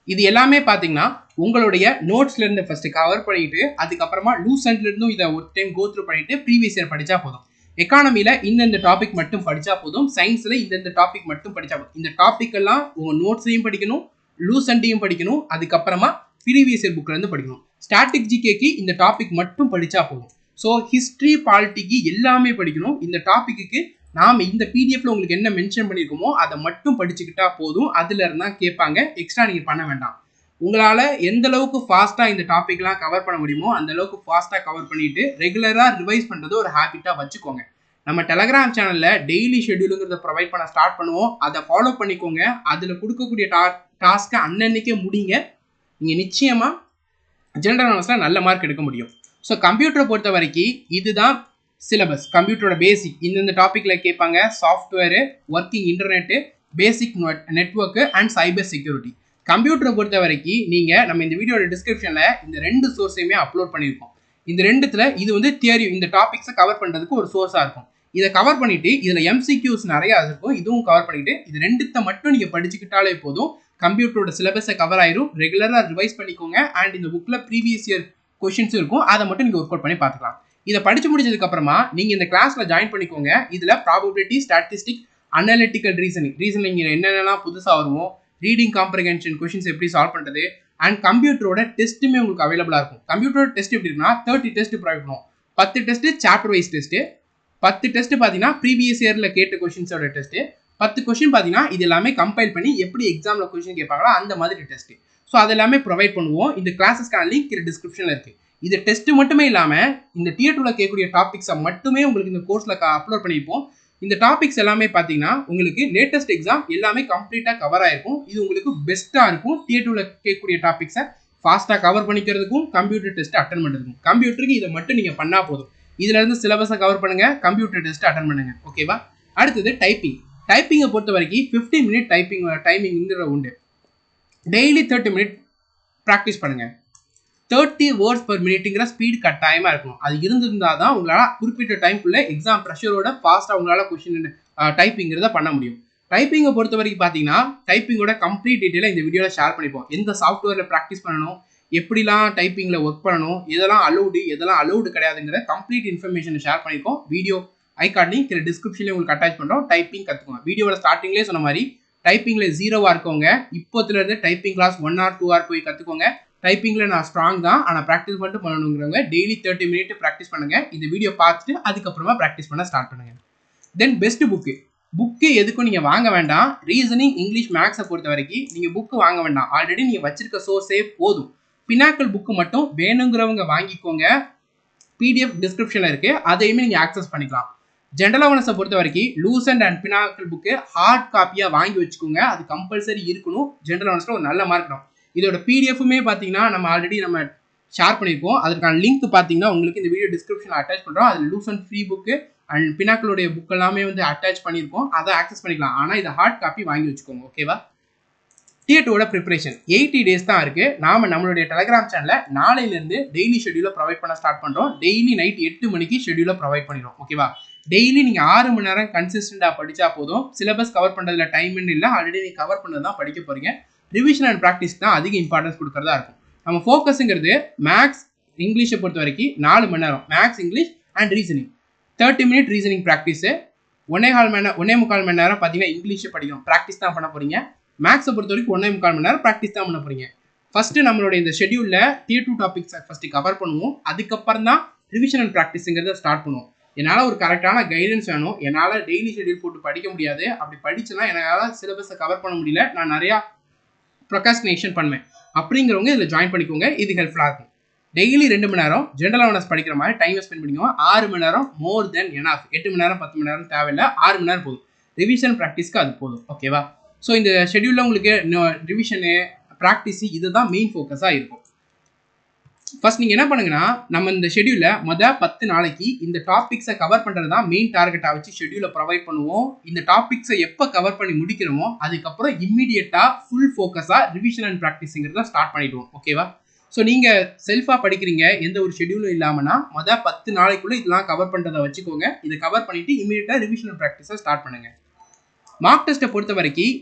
இது எல்லாமே பார்த்தீங்கன்னா உங்களுடைய நோட்ஸ்லேருந்து ஃபஸ்ட்டு கவர் பண்ணிவிட்டு அதுக்கப்புறமா லூசன்ட்லேருந்தும் இதை ஒரு டைம் கோ த்ரூ பண்ணிவிட்டு ப்ரீவியஸ் இயர் படித்தா போதும். எக்கானமியில் இந்தந்த டாபிக் மட்டும் படித்தா போதும். சயின்ஸில் இந்தந்த டாபிக் மட்டும் படித்தா போதும். இந்த டாப்பிக்கெல்லாம் உங்கள் நோட்ஸையும் படிக்கணும், லூசன்ட்டையும் படிக்கணும், அதுக்கப்புறமா ப்ரீவியஸ் இயர் புக்லேருந்து படிக்கணும். ஸ்ட்ராட்டஜிக்கு இந்த டாபிக் மட்டும் படித்தா போதும். ஸோ ஹிஸ்ட்ரி, பாலிட்டிக்கு எல்லாமே படிக்கணும். இந்த டாப்பிக்கு நாம் இந்த பிடிஎஃப்ல உங்களுக்கு என்ன மென்ஷன் பண்ணியிருக்கோமோ அதை மட்டும் படிச்சுக்கிட்டா போதும். அதில் இருந்தால் கேட்பாங்க, எக்ஸ்ட்ரா நீங்கள் பண்ண வேண்டாம். உங்களால் எந்த அளவுக்கு ஃபாஸ்ட்டாக இந்த டாப்பிக்லாம் கவர் பண்ண முடியுமோ அந்த அளவுக்கு ஃபாஸ்ட்டாக கவர் பண்ணிவிட்டு ரெகுலராக ரிவைஸ் பண்ணுறது ஒரு ஹேபிட்டாக வச்சுக்கோங்க. நம்ம டெலகிராம் சேனலில் டெய்லி ஷெட்யூலுங்கிறத ப்ரொவைட் பண்ண ஸ்டார்ட் பண்ணுவோம். அதை ஃபாலோ பண்ணிக்கோங்க. அதில் கொடுக்கக்கூடிய டாஸ்க்கை அன்னன்னைக்கே முடிங்க. நீங்கள் நிச்சயமாக ஜென்ரல் அவேர்னஸில் நல்ல மார்க் எடுக்க முடியும். ஸோ கம்ப்யூட்டரை பொறுத்த வரைக்கும் இதுதான் சிலபஸ். கம்ப்யூட்டரோட பேசிக் இந்தந்த டாப்பிக்கில் கேட்பாங்க. Software, working internet, basic network and cyber security. கம்ப்யூட்டரை பொறுத்த வரைக்கும் நீங்கள் நம்ம இந்த வீடியோட டிஸ்கிரிப்ஷனில் இந்த 2 சோர்ஸையுமே அப்லோட் பண்ணியிருக்கோம். இந்த 2த்துல இது தியரி, இந்த டாபிக்ஸை கவர் பண்ணுறதுக்கு ஒரு சோர்ஸாக இருக்கும். இதை கவர் பண்ணிட்டு இதில் எம்சிக்யூஸ் நிறையா இருக்கும், இதுவும் கவர் பண்ணிட்டு இது ரெண்டுத்தை மட்டும் நீங்கள் படிச்சுக்கிட்டாலே போதும். கம்ப்யூட்டரோட சிலபஸை கவர் ஆயிரும். ரெகுலராக ரிவைஸ் பண்ணிக்கோங்க. அண்ட் இந்த புக்கில் ப்ரீவியஸ் இயர் கொஷின்ஸும் இருக்கும், அதை மட்டும் நீங்கள் ஒர்க் அவுட் பண்ணி பார்த்துக்கலாம். இதை படிச்சு முடிச்சதுக்கு அப்புறமா நீங்கள் இந்த கிளாஸில் ஜாயின் பண்ணிக்கோங்க. இதில் ப்ராபபிலிட்டி, ஸ்டாட்டிஸ்டிக், அனலிட்டிக்கல் ரீசனிங் என்னென்னலாம் புதுசாக வருமோ, ரீடிங் காம்ப்ரிஹென்ஷன் கொஷின்ஸ் எப்படி சால்வ் பண்ணுறது, அண்ட் கம்ப்யூட்டரோட டெஸ்ட்டுமே உங்களுக்கு அவைலபிளாக இருக்கும். கம்ப்யூட்டரோட டெஸ்ட் எப்படி இருக்குன்னா 30 டெஸ்ட் ப்ரொவைட் பண்ணுவோம். 10 test chapter wise test, 10 test பார்த்தீங்கன்னா ப்ரீவியஸ் இயரில் கேட்ட கொஷின்ஸோட டெஸ்ட்டு, 10 கொஷின் பார்த்தீங்கன்னா இது எல்லாமே கம்பைல் பண்ணி எப்படி எக்ஸாமில் கொஷின் கேட்பாங்களோ அந்த மாதிரி டெஸ்ட்டு. ஸோ அது எல்லாமே ப்ரொவைட் பண்ணுவோம். இந்த கிளாஸஸ்க்கான லிங்க் டிஸ்கிரிப்ஷனில் இருக்குது. இது டெஸ்ட்டு மட்டுமே இல்லாமல் இந்த Tier 2ல கேட்கக்கூடிய டாபிக்ஸை மட்டுமே உங்களுக்கு இந்த கோர்ஸில் அப்லோட் பண்ணியிருப்போம். இந்த டாபிக்ஸ் எல்லாமே பார்த்தீங்கன்னா உங்களுக்கு லேட்டஸ்ட் எக்ஸாம் எல்லாமே கம்ப்ளீட்டாக கவர் ஆகிருக்கும். இது உங்களுக்கு பெஸ்ட்டாக இருக்கும். Tier 2ல கேட்கக்கூடிய டாபிக்ஸை ஃபாஸ்ட்டாக கவர் பண்ணிக்கிறதுக்கும் கம்ப்யூட்டர் டெஸ்ட் அட்டன் பண்ணுறதுக்கும். கம்ப்யூட்டருக்கு இதை மட்டும் நீங்கள் பண்ணால் போதும். இதிலேருந்து சிலபஸை கவர் பண்ணுங்கள், கம்ப்யூட்டர் டெஸ்ட் அட்டன் பண்ணுங்கள். ஓகேவா? அடுத்தது டைப்பிங்கை பொறுத்த வரைக்கும் 15 மினிட் டைமிங்கிற உண்டு. டெய்லி 30 மினிட் ப்ராக்டிஸ் பண்ணுங்கள். 30 வேர்ட்ஸ் பர் மினிட்டுங்கிற ஸ்பீடு கட்டாயமாக இருக்கணும். அது இருந்திருந்தால் தான் உங்களால் குறிப்பிட்ட டைம்குள்ளே எக்ஸாம் ப்ரெஷரோட ஃபாஸ்ட்டாக உங்களால் கொஷின் டைப்பிங்கிறத பண்ண முடியும். டைப்பிங்கை பொறுத்த வரைக்கும் பார்த்தீங்கன்னா டைப்பிங்கோட கம்ப்ளீட் டீட்டெயிலாக இந்த வீடியோவில் ஷேர் பண்ணிப்போம். எந்த சாஃப்ட்வேரில் ப்ராக்டிஸ் பண்ணணும், எப்படிலாம் டைப்பிங்கில் ஒர்க் பண்ணணும், எதெல்லாம் அலௌடு கிடையாதுங்கிற கம்ப்ளீட் இன்ஃபர்மேஷனை ஷேர் பண்ணியிருக்கோம். வீடியோ ஐகார்ட் லிங்க் டிஸ்கிரிப்ஷன்லேயே உங்களுக்கு அட்டாச் பண்ணுறோம். டைப்பிங் கற்றுக்கோங்க. வீடியோட ஸ்டார்டிங்லேயே சொன்ன மாதிரி டைப்பிங்கில் 0வாக இருக்கவங்க இப்போத்துலேருந்து டைப்பிங் கிளாஸ் 1 or 2 hour போய் கற்றுக்கோங்க. டைப்பிங்கில் நான் ஸ்ட்ராங் தான், ஆனால் ப்ராக்டிஸ் மட்டும் பண்ணணுங்கிறவங்க டெய்லி 30 மினிட் ப்ராக்டிஸ் பண்ணுங்கள். இந்த வீடியோ பார்த்துட்டு அதுக்கப்புறமா ப்ராக்டிஸ் பண்ண ஸ்டார்ட் பண்ணுங்கள். தென் பெஸ்ட் புக்கு எதுக்கும் நீங்கள் வாங்க வேண்டாம். ரீசனிங், இங்கிலீஷ், மேக்ஸை பொறுத்த வரைக்கும் நீங்கள் புக்கு வாங்க வேண்டாம். ஆல்ரெடி நீங்கள் வச்சிருக்க சோர்ஸே போதும். பினாக்கல் புக்கு மட்டும் வேணுங்கிறவங்க வாங்கிக்கோங்க. PDF டிஸ்கிரிப்ஷனில் இருக்குது, அதையுமே நீங்கள் ஆக்சஸ் பண்ணிக்கலாம். ஜென்ரல் அவேர்னஸை பொறுத்த வரைக்கும் Lucent and Pinnacle book hard காப்பியாக வாங்கி வச்சுக்கோங்க. அது கம்பல்சரி இருக்கணும். ஜென்ரல் அவேர்னஸில் ஒரு நல்ல மார்க் இருக்கும். இதோட பிடிஎஃப்மே பார்த்தீங்கன்னா நம்ம ஆல்ரெடி ஷேர் பண்ணியிருக்கோம். அதற்கான லிங்க் பார்த்தீங்கன்னா உங்களுக்கு இந்த வீடியோ டிஸ்கிரிப்ஷனில் அட்டாச் பண்ணுறோம். அதில் லூசன்ட் ஃப்ரீ புக்கு அண்ட் பினாக்களுடைய புக் எல்லாமே அட்டாச் பண்ணியிருக்கோம். அதை ஆக்சஸ் பண்ணிக்கலாம். ஆனால் இதை ஹார்ட் காப்பி வாங்கி வச்சுக்கோங்க. ஓகேவா? Tier 2ஓட ப்ரிப்பரேஷன் 80 days தான் இருக்குது. நம்மளுடைய டெலிகிராம் சேனலில் நாளையிலேருந்து டெய்லி ஷெடியூலை ப்ரொவைட் பண்ண ஸ்டார்ட் பண்ணுறோம். டெய்லி நைட் 8 மணிக்கு ஷெடியூலை ப்ரொவைட் பண்ணிடுறோம். ஓகேவா? டெய்லி நீங்கள் 6 மணி நேரம் கன்சிஸ்டண்டாக படித்தா போதும். சிலபஸ் கவர் பண்ணுறதுல டைம்னு இல்லை, ஆல்ரெடி நீங்கள் கவர் பண்ணது தான் படிக்க போகிறீங்க. ரிவிஷன் அண்ட் ப்ராக்டிஸ் தான் அதிக இம்பார்ட்டன்ஸ் கொடுக்கறதா இருக்கும். நம்ம ஃபோக்கஸுங்கிறது மேக்ஸ், இங்கிலீஷை பொறுத்த வரைக்கும் 4 மணி நேரம் maths, English and reasoning. 30 minute reasoning practice, 1.25 மணி நேரம் பார்த்தீங்கன்னா இங்கிலீஷை படிக்கணும், ப்ராக்டிஸ் தான் பண்ண போகிறீங்க. மேக்ஸை பொறுத்த வரைக்கும் 1.25 மணி நேரம் ப்ராக்டிஸ் தான் பண்ண போகிறீங்க. ஃபஸ்ட்டு நம்மளுடைய இந்த ஷெடியூலில் Tier 2 டாபிக்ஸை ஃபஸ்ட்டு கவர் பண்ணுவோம். அதுக்கப்புறம் தான் ரிவிஷன் அண்ட் ப்ராக்டிஸுங்கிறத ஸ்டார்ட் பண்ணுவோம். என்னால் ஒரு கரெக்டான கைடன்ஸ் வேணும். என்னால் டெய்லி ஷெடியூல் போட்டு படிக்க முடியாது. அப்படி படிச்சுன்னா என்னால் சிலபஸை கவர் பண்ண முடியல, நான் நிறையா ப்ரொகாஸ்டினேஷன் பண்ணுவேன். அப்படிங்கிறவங்க இதில் ஜாயின் பண்ணிக்கோங்க. இது ஹெல்ப்ஃபுல்லாக இருக்கும். டெய்லி 2 மணி நேரம் ஜென்ரல் அவேர்னஸ் படிக்கிற மாதிரி டைம் ஸ்பெண்ட் பண்ணிக்கோங்க. 6 மணி நேரம் மோர் தென் எனாஃப். 8 மணி நேரம் 10 மணி நேரம் தேவையில்லை, 6 மணி நேரம் போதும். ரிவிஷன் ப்ராக்டிஸ்க்கு அது போதும். ஓகேவா? ஸோ இந்த ஷெடியூலில் உங்களுக்கு ரிவிஷனு, ப்ராக்டிஸு இதுதான் மெயின் ஃபோக்கஸாக இருக்கும். ஃபர்ஸ்ட் நீங்கள் என்ன பண்ணுங்கன்னா, நம்ம இந்த ஷெடியூலில் 10 நாளைக்கு இந்த டாபிக்ஸை கவர் பண்ணுறது தான் மெயின் டார்கெட்டாக வச்சு ஷெடியூலை ப்ரொவைட் பண்ணுவோம். இந்த டாபிக்ஸை எப்போ கவர் பண்ணி முடிக்கிறோமோ அதுக்கப்புறம் இம்மிடியட்டாக ஃபுல் ஃபோக்கஸாக ரிவிஷன் அண்ட் ப்ராக்டிஸுங்கிறத ஸ்டார்ட் பண்ணிவிடுவோம். ஓகேவா? ஸோ நீங்கள் செல்ஃபாக படிக்கிறீங்க, எந்த ஒரு ஷெடியூலும் இல்லாமல்னா 10 நாளைக்குள்ளே இதெல்லாம் கவர் பண்ணுறதை வச்சுக்கோங்க. இதை கவர் பண்ணிவிட்டு இம்மிடியட்டாக ரிவிஷன் அண்ட் ப்ராக்டிஸை ஸ்டார்ட் பண்ணுங்கள். மார்க் டெஸ்ட்டை பொறுத்த வரைக்கும்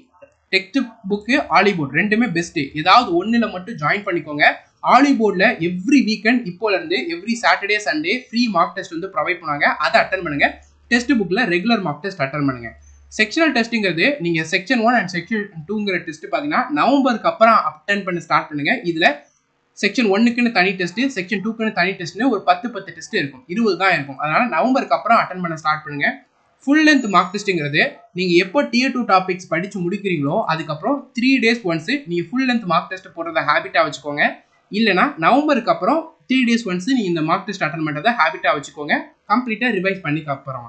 டெக்ஸ்ட் புக்கு, ஆலிபோர்ட் ரெண்டுமே பெஸ்ட்டு. ஏதாவது ஒன்றில் மட்டும் ஜாயின் பண்ணிக்கோங்க. ஆலிபோர்டில் எவ்ரி வீக்கெண்ட் இப்போலேருந்து every Saturday Sunday free mark test provide பண்ணுவாங்க. அதை அட்டன் பண்ணுங்கள். டெஸ்ட் புக்கில் ரெகுலர் மார்க் டெஸ்ட் அட்டன் பண்ணுங்கள். செக்ஷனல் டெஸ்ட்டுங்கிறது நீங்கள் செக்ஷன் 1 அண்ட் செக்ஷன் 2ங்கிற டெஸ்ட் பார்த்தீங்கன்னா நவம்பருக்கு அப்புறம் அட்டன் பண்ண ஸ்டார்ட் பண்ணுங்கள். இதில் செக்ஷன் 1க்குன்னு தனி டெஸ்ட்டு, செக்ஷன் 2க்குன்னு தனி டெஸ்ட்னு ஒரு 10 டெஸ்ட் இருக்கும். 20 தான் இருக்கும். அதனால் நவம்பருக்கு அப்புறம் அட்டன் பண்ண ஸ்டார்ட் பண்ணுங்கள். ஃபுல் லென்த் மார்க் டெஸ்ட்டுங்கிறது நீங்கள் எப்போ Tier 2 டாபிக்ஸ் படித்து முடிக்கிறீங்களோ அதுக்கப்புறம் 3 days ஒன்ஸு நீங்கள் ஃபுல் லென்த் மார்க் டெஸ்ட் போடுறத ஹேபிட்டாக வச்சுக்கோங்க. இல்லைனா நவம்பருக்கு அப்புறம் 3 days ஒன்ஸு நீங்கள் இந்த மார்க் டெஸ்ட் அட்டன் பண்ணுறதை ஹேபிட்டாக வச்சுக்கோங்க. கம்ப்ளீட்டாக ரிவைஸ் பண்ணிக்க அப்புறம்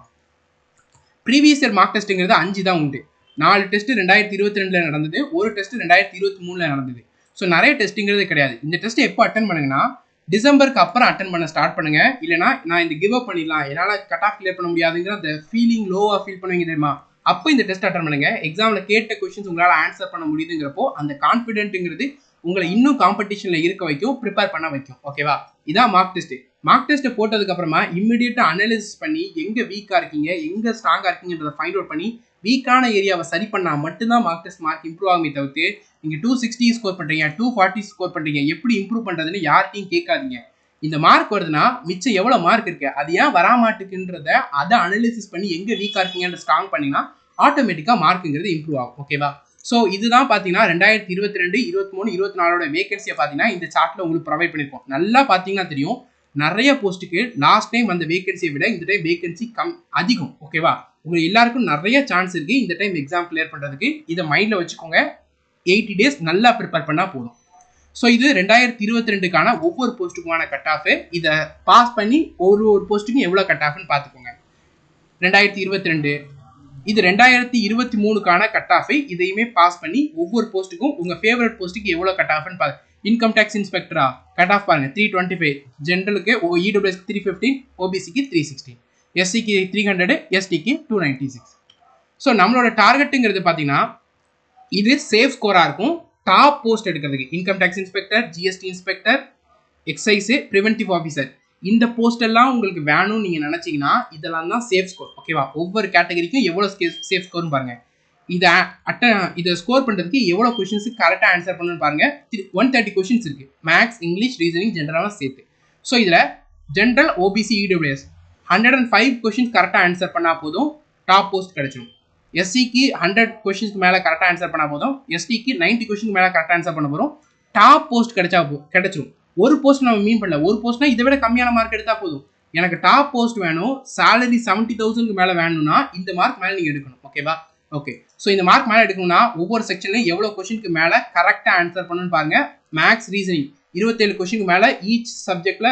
ப்ரீவியஸ் இயர் மார்க் டெஸ்ட்டுங்கிறது 5 தான் உண்டு. 4 டெஸ்ட்டு 2022 நடந்தது, ஒரு டெஸ்ட் 2023 நடந்தது. ஸோ நிறைய டெஸ்ட்டுங்கிறது கிடையாது. இந்த டெஸ்ட் எப்போ அட்டன் பண்ணுங்கன்னா டிசம்பருக்கு அப்புறம் அட்டன் பண்ண ஸ்டார்ட் பண்ணுங்க. இல்லைனா நான் இந்த கிவ் அப் பண்ணிடலாம், என்னால் கட் ஆஃப் கிளியர் பண்ண முடியாதுங்கிற அந்த ஃபீலிங் லோவாக ஃபீல் பண்ணுவீங்க தெரியுமா, அப்போ இந்த டெஸ்ட் அட்டன் பண்ணுங்க. எக்ஸாமில் கேட்ட கொஸ்டின்ஸ் உங்களால் ஆன்சர் பண்ண முடியுதுங்கிறப்போ அந்த கான்ஃபிடென்ட்டுங்கிறது உங்களை இன்னும் காம்படிஷன்ல இருக்க வைக்கும், ப்ரிப்பேர் பண்ண வைக்கும். ஓகேவா? இதான் மார்க் டெஸ்ட். மார்க் டெஸ்ட் போட்டதுக்கு அப்புறமா இமிடியேட்டா அனலைசிஸ் பண்ணி எங்க வீக்கா இருக்கீங்க, எங்க ஸ்ட்ராங்கா இருக்கீங்கன்றத ஃபைண்ட் அவுட் பண்ணி வீக்கான ஏரியாவை சரி பண்ணா மட்டும்தான் மார்க் டெஸ்ட் மார்க் இம்ப்ரூவ் ஆகுமே தவிர்த்து நீங்க 260 ஸ்கோர் பண்றீங்க, 240 ஸ்கோர் பண்றீங்க, எப்படி இம்ப்ரூவ் பண்றதுன்னு யார்ட்டையும் கேட்காதீங்க. இந்த மார்க் வருதுன்னா மிச்சம் எவ்வளவு மார்க் இருக்கு, அது ஏன் வராமாட்டுக்குன்றத அதை அனலிசிஸ் பண்ணி எங்க வீக்கா இருக்கீங்கன்ற ஸ்ட்ராங் பண்ணினா ஆட்டோமேட்டிக்கா மார்க்குங்கிறது இம்ப்ரூவ் ஆகும். ஓகேவா? ஸோ இதுதான் பார்த்தீங்கன்னா 2022, 23, 24 வேகன்சியை பார்த்தீங்கன்னா இந்த சார்ட்ல உங்களுக்கு ப்ரொவைட் பண்ணிருக்கோம். நல்லா பார்த்தீங்கன்னா தெரியும், நிறைய போஸ்ட்டுக்கு லாஸ்ட் டைம் வந்த வேகன்சியை விட இந்த டைம் வேகன்சி அதிகம். ஓகேவா? உங்களுக்கு எல்லாருக்கும் நிறைய சான்ஸ் இருக்கு இந்த டைம் எக்ஸாம் கிளியர் பண்றதுக்கு. இதை மைண்ட்ல வச்சுக்கோங்க. 80 days நல்லா ப்ரிப்பேர் பண்ணா போதும். ஸோ இது 2022க்கான ஒவ்வொரு போஸ்ட்டுக்குமான கட் ஆஃப். இதை பாஸ் பண்ணி ஒரு போஸ்ட்டுக்கும் எவ்வளோ கட் ஆஃப்னு பார்த்துக்கோங்க. 2022 இது 2023க்கான கட் ஆஃப். இதையுமே பாஸ் பண்ணி ஒவ்வொரு போஸ்ட்டுக்கும் உங்க ஃபேவரட் போஸ்ட்டுக்கு எவ்வளோ கட் ஆஃப்னு பாருங்க. இன்கம் டேக்ஸ் இன்ஸ்பெக்டரா கட் ஆஃப் பாருங்க 325, ஜென்ரலுக்கு இடபிள்யூஎஸ்க்கு 315, ஓபிசிக்கு 316, எஸ்சிக்கு 300, எஸ்டிக்கு 296. ஸோ நம்மளோட டார்கெட்டுங்கிறது பார்த்தீங்கன்னா இது சேஃப் ஸ்கோரா இருக்கும். டாப் போஸ்ட் எடுக்கிறதுக்கு income tax inspector, GST inspector, excise, preventive officer, இந்த போஸ்ட் எல்லாம் உங்களுக்கு வேணும்னு நீங்க நினைச்சீங்கன்னா இதெல்லாம் தான் சேஃப் ஸ்கோர். ஓகேவா? ஒவ்வொரு கேட்டகரிக்கும் எவ்வளவு சேஃப் ஸ்கோர்னு பாருங்க. இதை ஸ்கோர் பண்றதுக்கு எவ்வளவு கொஸ்டின்ஸ் கரெக்டா ஆன்சர் பண்ணணும்னு பாருங்க. 130 கொஸ்டின்ஸ் இருக்கு, மேக்ஸ், இங்கிலீஷ், ரீசனிங், ஜென்ரலாக சேர்த்து. ஸோ இதுல ஜென்ரல், ஓபிசி, இடபிள்யூஎஸ் 105 கொஸ்டின்ஸ் கரெக்டா ஆன்சர் பண்ணா போதும், டாப் போஸ்ட் கிடைச்சிடும். எஸ்சிக்கு 100 கொஸ்டின்ஸ்க்கு மேலே கரெக்டாக ஆன்சர் பண்ணால் போதும், எஸ்டிக்கு 90 கொஸ்டினுக்கு மேலே கரெக்டாக ஆன்சர் பண்ண போதும், டாப் போஸ்ட் கிடைச்சிடும். ஒரு போஸ்ட் நம்ம மீன் பண்ணல, ஒரு போஸ்ட்னா இதை விட கம்மியான மார்க் எடுத்தா போதும். எனக்கு டாப் போஸ்ட் வேணும், சேலரி 70,000க்கு மேலே வேணும்னா இந்த மார்க் மேலே நீங்கள் எடுக்கணும். ஓகேவா? ஓகே. ஸோ இந்த மார்க் மேலே எடுக்கணும்னா ஒவ்வொரு செக்ஷன்லையும் எவ்வளோ கொஸ்டினுக்கு மேலே கரெக்டாக ஆன்சர் பண்ணணும்னு பாருங்க. மேக்ஸ், ரீசனிங் 27 கொஸ்டினுக்கு மேலே ஈச் சப்ஜெக்ட்ல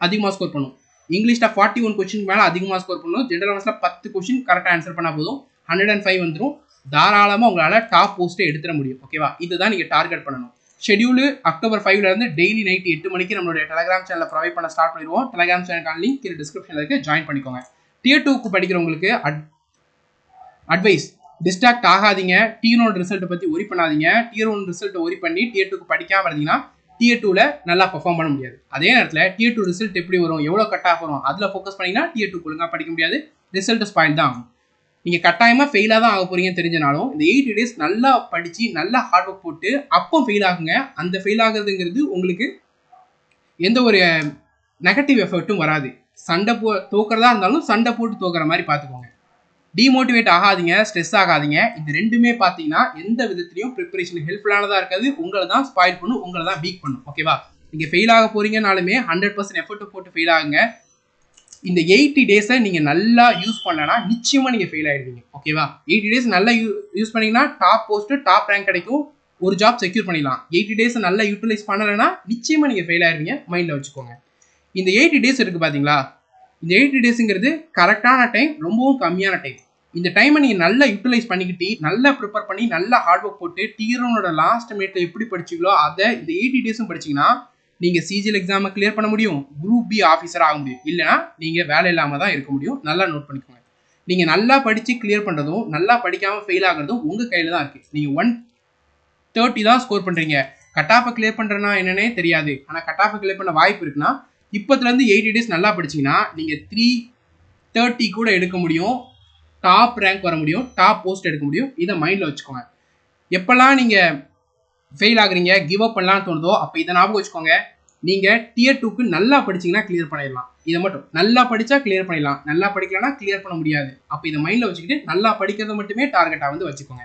அதிகமாக ஸ்கோர் பண்ணும். இங்கிலீஷ்ல 41 கொஸ்டினுக்கு மேலே அதிகமாக ஸ்கோர் பண்ணணும். ஜென்ரல் அவேர்ஸ்ல 10 கொஸ்டின் கரெக்டாக ஆன்சர் பண்ணால் போதும், 105 வந்துடும். தாராளமாக உங்களால் டாப் போஸ்ட்டை எடுத்துட முடியும். ஓகேவா? இதுதான் நீங்கள் டார்கெட் பண்ணணும். ஷெடியூல் October 5ல இருந்து டெய்லி நைட் 8 மணிக்கு நம்மளுடைய டெலிகிராம் சேனலில் ப்ரொவைட் பண்ண ஸ்டார்ட் பண்ணிடுவோம். டெலிகிராம் சேனல் லிங்க் கீழே டிஸ்கிரிப்ஷனில் இருக்கு, ஜாயின் பண்ணிக்கோங்க. Tier 2க்கு படிக்கிறவங்களுக்கு அட்வைஸ், டிஸ்ட்ராக்ட் ஆகாதீங்க. Tier 1 ரிசல்ட்டை பற்றி ஒரி பண்ணாதீங்க. Tier 1 ரிசல்ட்டை ஒரி பண்ணி Tier 2க்கு படிக்காமல் இருந்தீங்கன்னா Tier 2ல நல்லா பெர்ஃபார்ம் பண்ண முடியாது. அதே நேரத்தில் Tier 2 ரிசல்ட் எப்படி வரும், எவ்வளோ கட் ஆஃப் வரும், அதில் ஃபோக்கஸ் பண்ணிங்கன்னா Tier 2 ஒழுங்காக படிக்க முடியாது, ரிசல்ட் ஸ்பாயில் தான் ஆகும். நீங்கள் கட்டாயமாக ஃபெயிலாக தான் ஆக போறீங்கன்னு தெரிஞ்சனாலும் இந்த 80 days நல்லா படித்து நல்லா ஹார்ட் ஒர்க் போட்டு அப்போ ஃபெயில் ஆகுங்க. அந்த ஃபெயில் ஆகுறதுங்கிறது உங்களுக்கு எந்த ஒரு நெகட்டிவ் எஃபெக்ட்டும் வராது. தோக்கிறதா இருந்தாலும் சண்டை போட்டு தோக்கிற மாதிரி பார்த்துக்கோங்க. டிமோட்டிவேட் ஆகாதீங்க, ஸ்ட்ரெஸ் ஆகாதீங்க. இது ரெண்டுமே பார்த்தீங்கன்னா எந்த விதத்துலையும் ப்ரிப்பரேஷன் ஹெல்ப்ஃபுல்லானதாக இருக்காது. உங்களை தான் ஸ்பாயில் பண்ணும், உங்களை தான் வீக் பண்ணும். ஓகேவா? நீங்கள் ஃபெயில் ஆக போறீங்கனாலுமே 100% எஃபர்ட் போட்டு ஃபெயில் ஆகுங்க. இந்த 80 days நீங்கள் நல்லா யூஸ் பண்ணலன்னா நிச்சயமாக நீங்கள் ஃபெயில் ஆகிடுவீங்க. ஓகேவா? 80 days நல்லா யூஸ் பண்ணீங்கன்னா டாப் போஸ்ட், டாப் ரேங்க் கிடைக்கும், ஒரு ஜாப் செக்யூர் பண்ணிடலாம். 80 days நல்லா யூட்டிலைஸ் பண்ணலைன்னா நிச்சயமாக நீங்கள் ஃபெயில் ஆகிடுவீங்க. மைண்டில் வச்சுக்கோங்க. இந்த 80 days இருக்குது பார்த்தீங்களா, இந்த 80 daysங்கிறது கரெக்டான டைம், ரொம்பவும் கம்மியான டைம். இந்த டைமை நீங்கள் நல்லா யூட்டிலைஸ் பண்ணிக்கிட்டு நல்லா ப்ரிப்பேர் பண்ணி நல்லா ஹார்ட் ஒர்க் போட்டு Tier 1 லாஸ்ட் மினிட்ல எப்படி படிச்சிங்களோ அதை இந்த 80 days படிச்சிங்கன்னா நீங்கள் சிஜிஎல் எக்ஸாமை கிளியர் பண்ண முடியும், குரூப் பி ஆஃபீஸர் ஆக முடியும். இல்லைனா நீங்கள் வேலை இல்லாமல் தான் இருக்க முடியும். நல்லா நோட் பண்ணிக்கோங்க. நீங்கள் நல்லா படித்து கிளியர் பண்ணுறதும் நல்லா படிக்காமல் ஃபெயில் ஆகிறதும் உங்கள் கையில் தான் இருக்குது. நீங்கள் 130 தான் ஸ்கோர் பண்ணுறீங்க, கட் ஆஃபை கிளியர் பண்ணுறேன்னா என்னன்னே தெரியாது, ஆனால் கட் ஆஃபை கிளியர் பண்ண வாய்ப்பு இருக்குன்னா இப்போத்துலேருந்து 80 days நல்லா படிச்சிங்கன்னா நீங்கள் 330 கூட எடுக்க முடியும், டாப் ரேங்க் வர முடியும், டாப் போஸ்ட் எடுக்க முடியும். இதை மைண்டில் வச்சுக்கோங்க. எப்போல்லாம் நீங்கள் ஃபெயில் ஆகுறீங்க, கிவ் அப் பண்ணலான்னு தோணுதோ அப்போ இதை ஞாபகம் வச்சுக்கோங்க. நீங்கள் Tier 2க்கு நல்லா படிச்சிங்கன்னா கிளியர் பண்ணிடலாம். இதை மட்டும் நல்லா படித்தா கிளியர் பண்ணிடலாம், நல்லா படிக்கலன்னா கிளியர் பண்ண முடியாது. அப்போ இதை மைண்டில் வச்சுக்கிட்டு நல்லா படிக்கிறத மட்டுமே டார்கெட்டாக வந்து வச்சுக்கோங்க.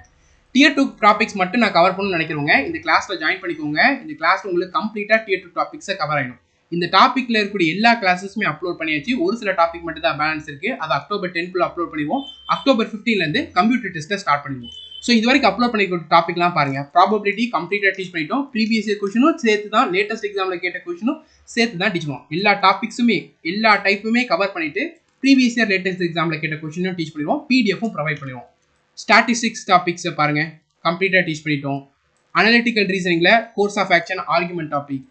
Tier 2 டாபிக்ஸ் மட்டும் நான் கவர் பண்ணணும்னு நினைக்கிறவங்க இந்த கிளாஸில் ஜாயின் பண்ணிக்கோங்க. இந்த கிளாஸில் உங்களுக்கு கம்ப்ளீட்டாக Tier 2 டாபிக்ஸை கவர் ஆகிடும். இந்த டாப்பிக்கில் இருக்கக்கூடிய எல்லா கிளாஸஸுமே அப்லோட் பண்ணியாச்சு. ஒரு சில டாபிக் மட்டும் தான் பேலன்ஸ் இருக்குது. அதை October 10க்குள்ள அப்லோட் பண்ணிடுவோம். October 15லேருந்து கம்ப்யூட்டர் டெஸ்ட்டை ஸ்டார்ட் பண்ணிடுவோம். ஸோ இது வரைக்கும் அப்லோட் பண்ணிக்கிற டாபிக்லாம் பாருங்கள். ப்ராபபிலிட்டி கம்ப்ளீட்டாக டீச் பண்ணிட்டோம். ப்ரீவியஸ் இயர் கொஷினும் சேர்த்து தான், லேட்டஸ்ட் எக்ஸாமில் கேட்ட கொஷினும் சேர்த்து தான் டீச் பண்ணுவோம். எல்லா டாபிக்ஸுமே எல்லா டைப்புமே கவர் பண்ணிவிட்டு ப்ரீவியஸ் இயர் லேட்டஸ்ட் எக்ஸாமில் கேட்ட கொஷினும் டீச் பண்ணிடுவோம். பிடிஎஃப்பும் ப்ரொவைட் பண்ணிடுவோம். ஸ்டாட்டிஸ்டிக்ஸ் டாபிக்ஸை பாருங்கள், கம்ப்ளீட்டாக டீச் பண்ணிட்டோம். Analytical reasoning course of action, argument topic,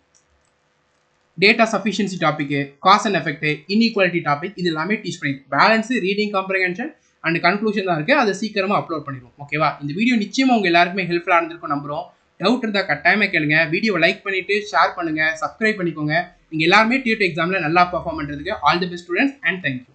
data sufficiency topic, cause and effect, inequality topic, இது எல்லாமே டீச் பண்ணிட்டு balance reading comprehension and conclusion தான் இருக்குது. அதை சீக்கிரமாக அப்லோட் பண்ணிடுவோம். ஓகேவா? இந்த வீடியோ நிச்சயமாக உங்கள் எல்லாருக்குமே ஹெல்ப்ஃபுல்லாக இருந்திருக்கும் நம்புகிறோம். டவுட் இருந்தால் கட்டாயமாக கேளுங்க. வீடியோவை லைக் பண்ணிவிட்டு ஷேர் பண்ணுங்கள், சப்ஸ்கிரைப் பண்ணிக்கோங்க. நீங்கள் எல்லாருமே டியூட் எக்ஸாமில் நல்லா பர்ஃபார்ம் பண்ணுறதுக்கு all the best students and thank you.